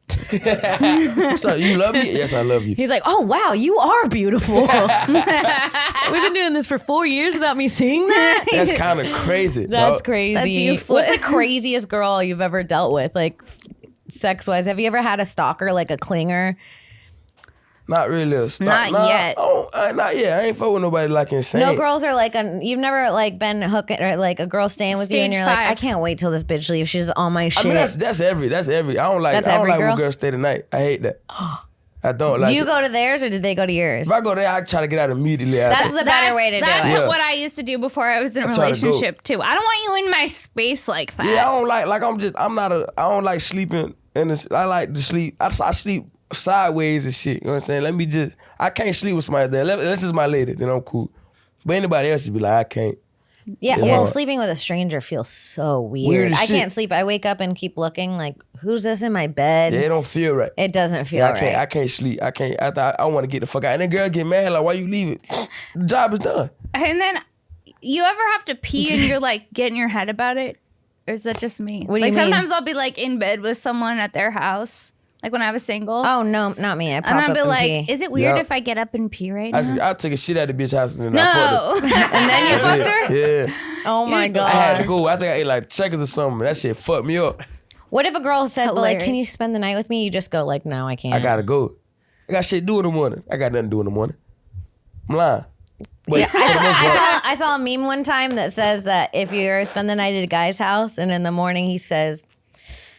C: So, you love me? Yes, I love you.
D: He's like, oh wow, you are beautiful. We've been doing this for 4 years without me seeing that.
C: That's kind of crazy.
D: That's
C: dog.
D: crazy.
B: That's you
D: What's
B: flip.
D: the craziest girl you've ever dealt with, like sex wise? Have you ever had a stalker, like a clinger?
C: Not really a stalk.
B: Not yet.
C: Not yet. I ain't fuck with nobody like insane.
D: No girls are like, you've never like been hooking or like a girl staying with you and
B: Stage
D: you're like,
B: 5.
D: I can't wait till this bitch leaves. She's on my shit.
C: I mean, that's every. I don't like.
D: That's
C: I don't
D: every
C: like
D: girl?
C: when girls stay the night. I hate that. I don't like.
D: Do you
C: it.
D: go to theirs or did they go to yours?
C: If I go there, I try to get out immediately.
D: That's
C: After.
D: the better way to do
B: That's
D: it.
C: Yeah.
B: what I used to do before I was in a
C: I try to go.
B: relationship too. I don't want you in my space like that.
C: Yeah, I don't like. I don't like sleeping in this. I like to sleep. I sleep sideways and shit. You know what I'm saying? I can't sleep with somebody there. Unless it's my lady, then I'm cool. But anybody else should be like, I can't.
D: Yeah,
C: It's
D: well,
C: hard.
D: sleeping with a stranger feels so
C: Weird
D: weird.
C: as
D: I
C: shit.
D: can't sleep. I wake up and keep looking like, who's this in my bed?
C: Yeah, it don't feel right.
D: It doesn't feel
C: Yeah,
D: right.
C: I can't sleep. I can't. I want to get the fuck out. And then girl get mad like, why you leaving? The job is done.
B: And then you ever have to pee and you're like getting your head about it? Or is that just me?
D: What do you
B: like
D: mean?
B: sometimes I'll be like in bed with someone at their house. Like when I was single.
D: Oh, no, not me. I pop
B: and I'll
D: up
B: be
D: and
B: like,
D: pee.
B: is it weird
C: Yeah.
B: if I get up and pee right now?
C: I took a shit out of the bitch house and then I fucked her.
B: No.
D: And then you fucked her?
C: Yeah.
D: Oh, my God.
C: I had to go. I think I ate like checkers or something. That shit fucked me up.
D: What if a girl said, but like, can
B: Hilarious.
D: you spend the night with me? You just go like, no, I can't.
C: I gotta go. I got shit to do in the morning. I got nothing to do in the morning. I'm lying. But
D: I saw a meme one time that says that if you spend the night at a guy's house and in the morning he says,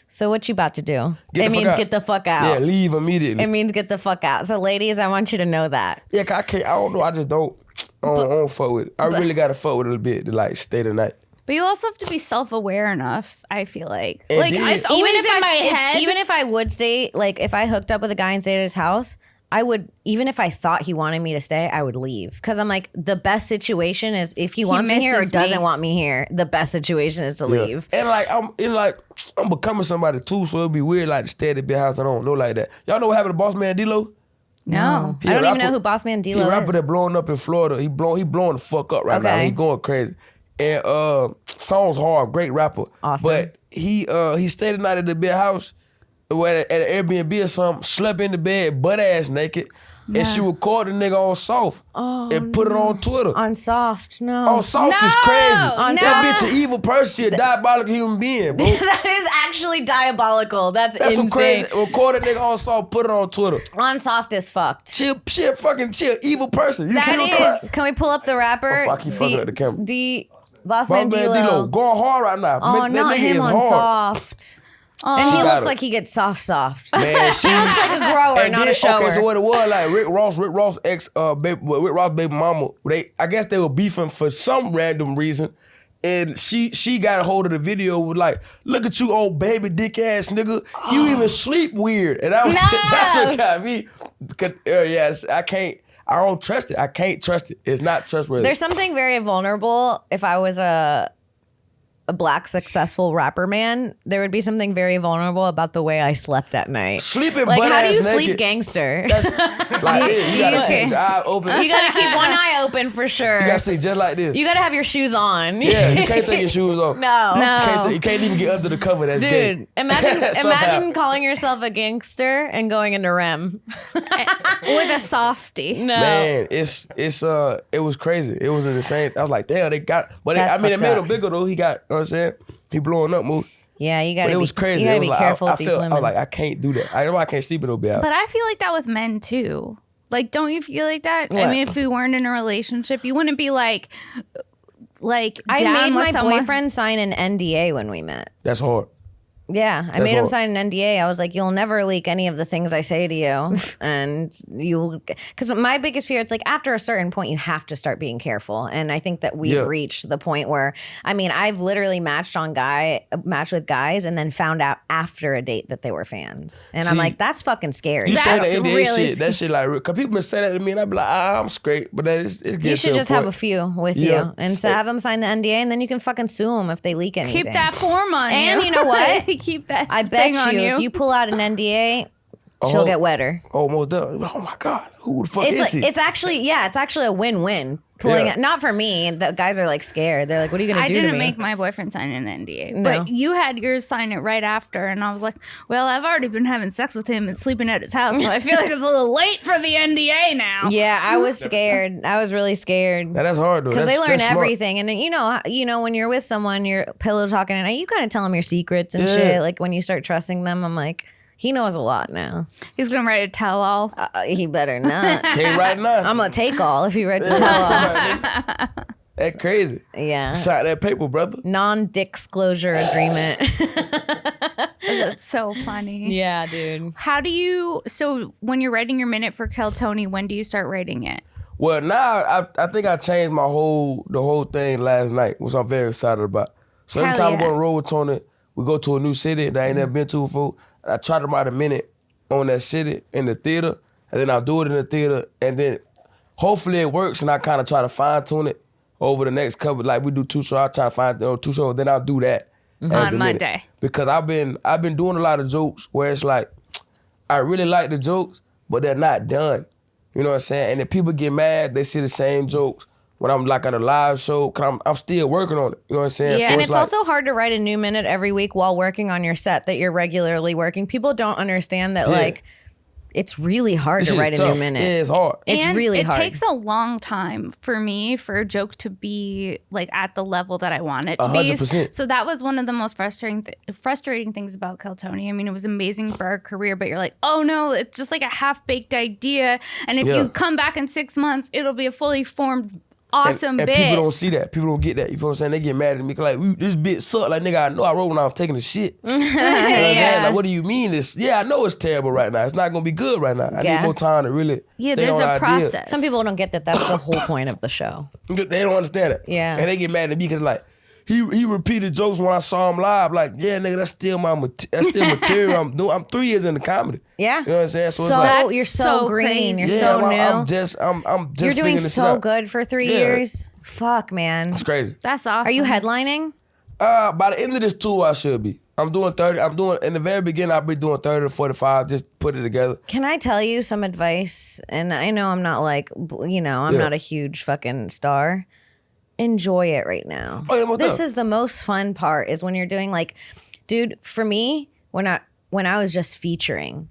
D: so what you about to do?
C: Get
D: It
C: the fuck
D: means
C: out.
D: get the fuck out.
C: Yeah, leave immediately.
D: It means get the fuck out. So ladies, I want you to know that.
C: Yeah, 'cause I can't. I don't know. I just don't. I don't fuck with it. I really gotta fuck with it a bit to like stay the night.
B: But you also have to be self-aware enough, I feel like.
C: And
B: Like,
C: then-
B: it's always in my head.
D: Even if I would stay, like if I hooked up with a guy and stayed at his house, I would, even if I thought he wanted me to stay, I would leave. Because I'm like, the best situation is if he wants me here or
B: misses
D: doesn't
B: me.
D: want me here, the best situation is to
C: Yeah.
D: leave.
C: And like I'm becoming somebody too, so it'd be weird like to stay at the big house. I don't know like that. Y'all know what happened to Boss Man D-Lo?
B: no.
C: He
D: I
C: a
D: don't even
C: rapper-
D: know who Boss Man
C: He a
D: D-Lo
C: rapper
D: is.
C: that blowing up in Florida. He blowing the fuck up right now.
D: Okay.
C: He going crazy. And songs hard, great rapper.
D: Awesome.
C: But he stayed the night at the big house at an Airbnb or something, slept in the bed, butt ass naked. And she recorded the nigga on soft and put it on Twitter.
D: On soft, no.
C: On soft is
B: No!
C: crazy.
B: On
C: That
D: Soft.
C: bitch an evil person, she a diabolical human being, bro.
D: That is actually diabolical. That's
C: That's some
D: insane.
C: crazy. Recorded nigga on soft, put it on Twitter.
D: On soft is fucked.
C: She an evil person. You
B: That
C: can't
B: is-
C: do
D: Can we pull up the rapper?
C: Oh, fuck, he fucking up the camera.
D: Boss
C: Boss
D: Man
C: Man
D: D-Lo.
C: D-Lo going hard right now.
D: Oh,
C: That
D: not
C: nigga
D: him
C: is
D: on
C: hard.
D: soft. And he
C: She got
D: looks
C: it.
D: like he gets soft.
C: Man, she
D: Looks like a grower,
C: and
D: not
C: then,
D: a shower.
C: Okay, so what it was like Rick Ross ex Rick Ross baby mama. I guess they were beefing for some random reason, and she got a hold of the video with like, look at you old baby dick ass nigga, you even sleep weird, and I was that's what got me because I don't trust it. I can't trust it. It's not trustworthy.
D: There's something very vulnerable. If I was a black successful rapper man, there would be something very vulnerable about the way I slept at night.
C: Sleeping
D: Like,
C: butt
D: how do
C: ass
D: you sleep
C: naked.
D: gangster?
C: That's like this. You gotta
B: Okay.
C: keep your eye open.
D: You gotta keep one eye open for sure.
C: You gotta stay just like this.
D: You gotta have your shoes on.
C: Yeah, you can't take your shoes off.
D: No.
C: You can't even get under the cover. That's gay.
D: Dude, imagine
C: Somehow.
D: calling yourself a gangster and going into REM.
B: With a softie.
D: No.
C: Man, it was crazy. It was insane. I was like, damn, they got. But
D: That's
C: it made
D: fucked
C: him
D: up.
C: bigger though. He got. You know what I'm saying, he blowing up, move.
D: Yeah, you
C: But
D: gotta
C: it was crazy.
D: You gotta
C: It was
D: be
C: like,
D: careful
C: I
D: with these
C: felt,
D: women.
C: I was like, I can't do that. I know I can't sleep in no bed.
B: But I feel like that with men too. Like, don't you feel like that?
D: What?
B: I mean, if we weren't in a relationship, you wouldn't be like
D: I
B: down
D: made
B: with
D: my
B: someone.
D: boyfriend sign an NDA when we met.
C: That's hard.
D: Yeah, I
C: That's
D: made him
C: all.
D: sign an NDA. I was like, you'll never leak any of the things I say to you. And you'll, because my biggest fear, it's like after a certain point, you have to start being careful. And I think that we've
C: Yeah.
D: reached the point where, I mean, I've literally matched with guys and then found out after a date that they were fans. And I'm
C: See,
D: like, that's fucking scary.
C: You say the
B: That's
C: NDA
B: really
C: shit. That shit like, because people been saying that to me, and I be like, I'm straight. But that is, it gets
D: You should
C: to
D: just
C: a
D: have
C: point.
D: a few with
C: Yeah.
D: you and so have them sign the NDA, and then you can fucking sue them if they leak anything.
B: Keep that form on you.
D: And you know what?
B: Keep that
D: I
B: thing
D: bet
B: on
D: you,
B: you.
D: if you pull out an NDA, she'll get wetter.
C: Almost done. Oh my God, who the fuck
D: It's
C: is
D: like,
C: he?
D: it's actually a win-win. Pulling
C: Yeah.
D: it, not for me. The guys are like scared. They're like, "What are you gonna
B: I
D: do to
B: didn't
D: me?"
B: make my boyfriend sign an NDA,
D: No.
B: but you had yours sign it right after, and I was like, "Well, I've already been having sex with him and sleeping at his house, so I feel like it's a little late for the NDA now."
D: Yeah, I was scared. I was really scared
C: Now, that's hard though.
D: because they learn
C: that's smart.
D: everything, and then, you know, when you're with someone, you're pillow talking, and you kind of tell them your secrets and
C: Yeah.
D: shit. Like when you start trusting them, I'm like, he knows a lot now.
B: He's gonna write a tell-all.
D: He better not.
C: Can't right now.
D: I'm gonna take all if he writes a tell all.
C: That crazy.
D: Yeah.
C: Sign that paper, brother.
D: Non-disclosure agreement.
B: That's so funny.
D: Yeah, dude.
B: How do you? So when you're writing your minute for Kel Tony, when do you start writing it?
C: Well, now I think I changed the whole thing last night, which I'm very excited about. So every
B: Hell
C: time
B: yeah.
C: we go on the road with Tony, we go to a new city that I ain't never been to before. And I try to write a minute on that city in the theater, and then I'll do it in the theater, and then hopefully it works, and I kind of try to fine tune it. over the next couple, like we do 2 shows. I'll try to find 2 shows, then I'll do that
B: On
C: every minute.
B: Monday.
C: Because I've been doing a lot of jokes where it's like I really like the jokes, but they're not done. You know what I'm saying? And if people get mad, they see the same jokes when I'm like at a live show, cause I'm still working on it. You know what I'm saying?
B: Yeah,
C: So
D: And it's
C: like,
D: also hard to write a new minute every week while working on your set that you're regularly working. People don't understand that,
C: Yeah.
D: like, it's really hard
C: this
D: to
C: shit's
D: write a
C: tough.
D: new minute.
C: Yeah, it's hard.
D: It's
B: and
D: really
B: it
D: hard.
B: takes a long time for me for a joke to be like at the level that I want it to be.
C: 100%.
B: So that was one of the most frustrating things about Kill Tony. I mean, it was amazing for our career, but you're like, oh no, it's just like a half-baked idea. And if
C: Yeah.
B: you come back in 6 months, it'll be a fully formed awesome
C: and
B: bit.
C: people don't see that. People don't get that. You feel what I'm saying? They get mad at me. Like, this bit sucked. Like, nigga, I know I wrote when I was taking a shit. You know what I'm saying? Like, what do you mean this? Yeah, I know it's terrible right now. It's not going to be good right now. I
D: Yeah.
C: need more time to really
B: Yeah,
C: think
B: there's
C: on
B: a
C: ideas.
B: process.
D: Some people don't get that. That's the whole point of the show.
C: They don't understand it.
D: Yeah.
C: And they get mad at me because like, he repeated jokes when I saw him live. Like, yeah, nigga, that's still material I'm doing. I'm 3 years into comedy.
D: Yeah.
C: You know what I'm saying? So it's
D: So
C: like,
D: you're so
B: so
D: green.
B: crazy.
D: You're
C: yeah,
D: so new.
C: I'm just
D: You're doing
C: figuring this
D: so
C: out.
D: good for 3
C: Yeah.
D: years. Fuck, man.
C: It's crazy.
B: That's awesome.
D: Are you headlining?
C: By the end of this tour, I should be. I'm doing 30. I'm doing, in the very beginning, I'll be doing 30 to 45, just put it together.
D: Can I tell you some advice? And I know I'm not like, I'm
C: Yeah.
D: not a huge fucking star. Enjoy it right now.
C: Oh, yeah, most
D: This
C: definitely.
D: is the most fun part is when you're doing like, dude, for me, when I was just featuring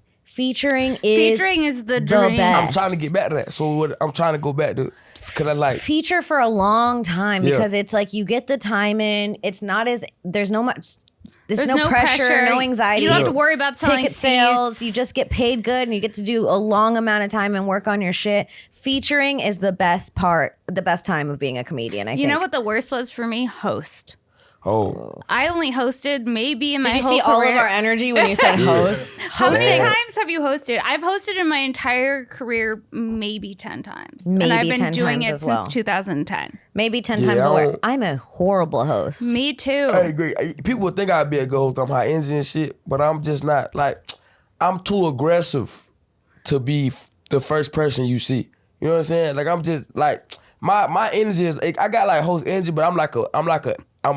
D: is
B: the dream.
D: best.
C: I'm trying to get back to that. So I'm trying to go back to, because I like,
D: feature for a long time
C: Yeah.
D: because it's like you get the time in. It's not as there's no much. There's
B: There's
D: no pressure, no anxiety.
B: You don't have to worry about selling
D: ticket sales.
B: seats.
D: You just get paid good and you get to do a long amount of time and work on your shit. Featuring is the best part, the best time of being a comedian, I think.
B: You know what the worst was for me? Host.
C: oh.
B: I only hosted maybe in my
D: Did you
B: whole
D: see all of
B: career.
D: our energy when you said host?
B: How many
C: Man.
B: times have you hosted? I've hosted in my entire career maybe 10 times. And
D: Maybe
B: I've been
D: 10
B: doing
D: times
B: it
D: as
B: since
D: well.
B: 2010.
D: Maybe 10
C: Yeah,
D: times
C: I
D: over.
C: don't-
D: I'm a horrible host.
B: Me too.
C: I agree. People would think I'd be a good host. I'm high energy and shit, but I'm just not. Like, I'm too aggressive to be the first person you see. You know what I'm saying? Like, I'm just like my energy is. I got like host energy, but I'm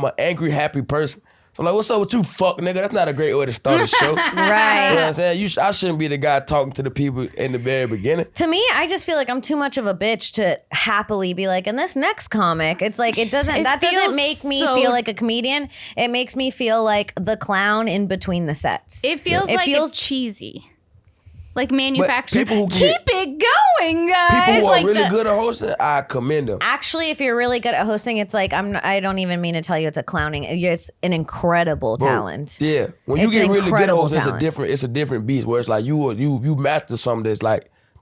C: an angry, happy person. So I'm like, what's up with you, fuck nigga? That's not a great way to start a show. You know
D: Right.
C: what I'm saying? I shouldn't be the guy talking to the people in the very beginning.
D: To me, I just feel like I'm too much of a bitch to happily be like, and this next comic, it's like that doesn't
B: feels
D: make me
B: so-
D: feel like a comedian. It makes me feel like the clown in between the sets.
B: It feels like it's cheesy. Like manufactured.
C: people who
B: Keep
C: get-
B: it going, guys.
C: People who are
B: like
C: really good at hosting, I commend them.
D: Actually, if you're really good at hosting, it's like I don't even mean to tell you it's a clowning. It's an incredible talent.
C: Yeah, when you
D: It's
C: get
D: an
C: really good at
D: incredible
C: hosting,
D: talent.
C: it's a different beast. Where it's like you master something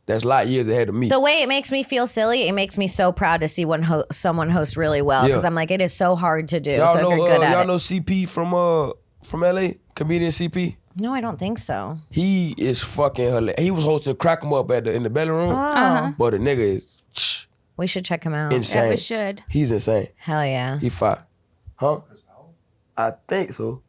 C: that's a lot years ahead of me.
D: The way it makes me feel silly, it makes me so proud to see someone host really well because
C: Yeah.
D: I'm like, it is so hard to do.
C: Y'all
D: so if
C: know
D: you're good at
C: y'all
D: it.
C: know CP from LA, comedian CP.
D: No, I don't think so.
C: He is fucking hilarious. He was hosting Crack 'em Up in the belly room, but the nigga is
D: We should check him out.
C: insane.
B: Yeah, we should.
C: He's insane.
D: Hell yeah.
C: He fire. Huh? I think so.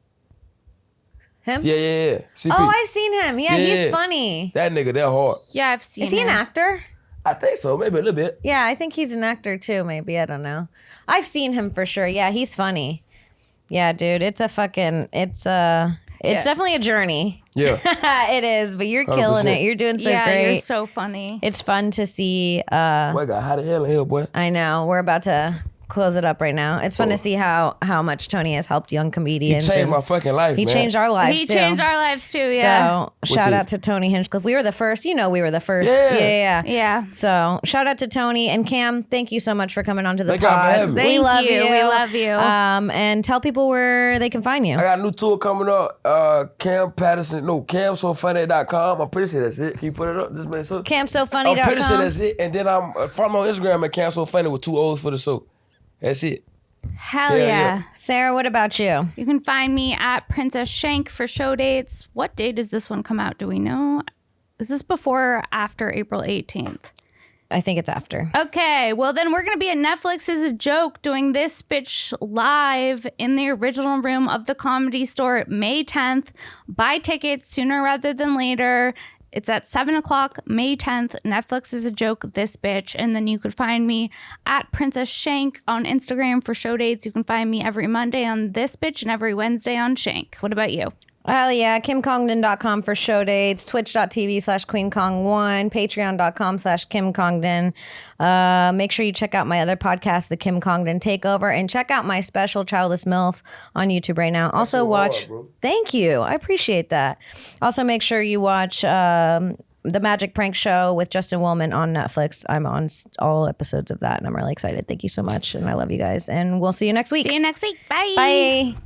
D: Him?
C: Yeah. CP.
D: Oh, I've seen him. Yeah, he's
C: Yeah.
D: funny.
C: That nigga, that hard.
B: Yeah, I've seen
D: Is he an
B: it.
D: actor?
C: I think so. Maybe a little bit.
D: Yeah, I think he's an actor too, maybe. I don't know. I've seen him for sure. Yeah, he's funny. Yeah, dude, it's definitely a journey.
C: Yeah.
D: It is, but you're killing
C: 100%.
D: it. You're doing so
B: Yeah,
D: great.
B: you're so funny.
D: It's fun to see.
C: Boy, got how the hell in here, boy.
D: I know. We're about to close it up right now. It's fun to see how much Tony has helped young
C: He
D: comedians.
C: changed
D: and
C: my fucking life,
D: he
C: man.
D: changed our lives
B: He
D: too.
B: changed our lives too, yeah.
D: So shout
C: it?
D: out to Tony Hinchcliffe. We were the first. You know, we were the first.
C: Yeah.
B: Yeah.
D: So shout out to Tony and Cam. Thank you so much for coming onto the
C: Thank y'all for
D: pod.
C: having me.
D: We
B: Thank
D: love
B: you.
D: you.
B: We love you.
D: And tell people where they can find you.
C: I got a new tour coming up. Kam Patterson. No, camsofunny.com. I'm pretty sure that's it. Can you put it up? Just make sure. I'm pretty sure
D: CamSoFunny.com.
C: that's it. And then I'm follow me on Instagram at camsofunny with 2 O's for the show. That's it.
B: Hell
C: Yeah,
B: yeah.
C: yeah.
D: Sarah, what about you?
B: You can find me at Princess Shank for show dates. What day does this one come out? Do we know? Is this before or after April 18th?
D: I think it's after.
B: Okay, well then we're gonna be at Netflix as a joke doing this bitch live in the original room of the Comedy Store May 10th. Buy tickets sooner rather than later. It's at 7 o'clock, May 10th. Netflix is a joke, this bitch. And then you could find me at Princess Shank on Instagram for show dates. You can find me every Monday on this bitch and every Wednesday on Shank. What about you?
D: Hell yeah. KimCongdon.com for show dates. Twitch.tv/QueenKong1. Patreon.com/KimCongdon. Make sure you check out my other podcast, The Kim Congdon Takeover, and check out my special Childless MILF on YouTube right now. Also watch. Thank you. I appreciate that. Also make sure you watch The Magic Prank Show with Justin Willman on Netflix. I'm on all episodes of that, and I'm really excited. Thank you so much, and I love you guys. And we'll see you next week.
B: See you next week. Bye.
D: Bye.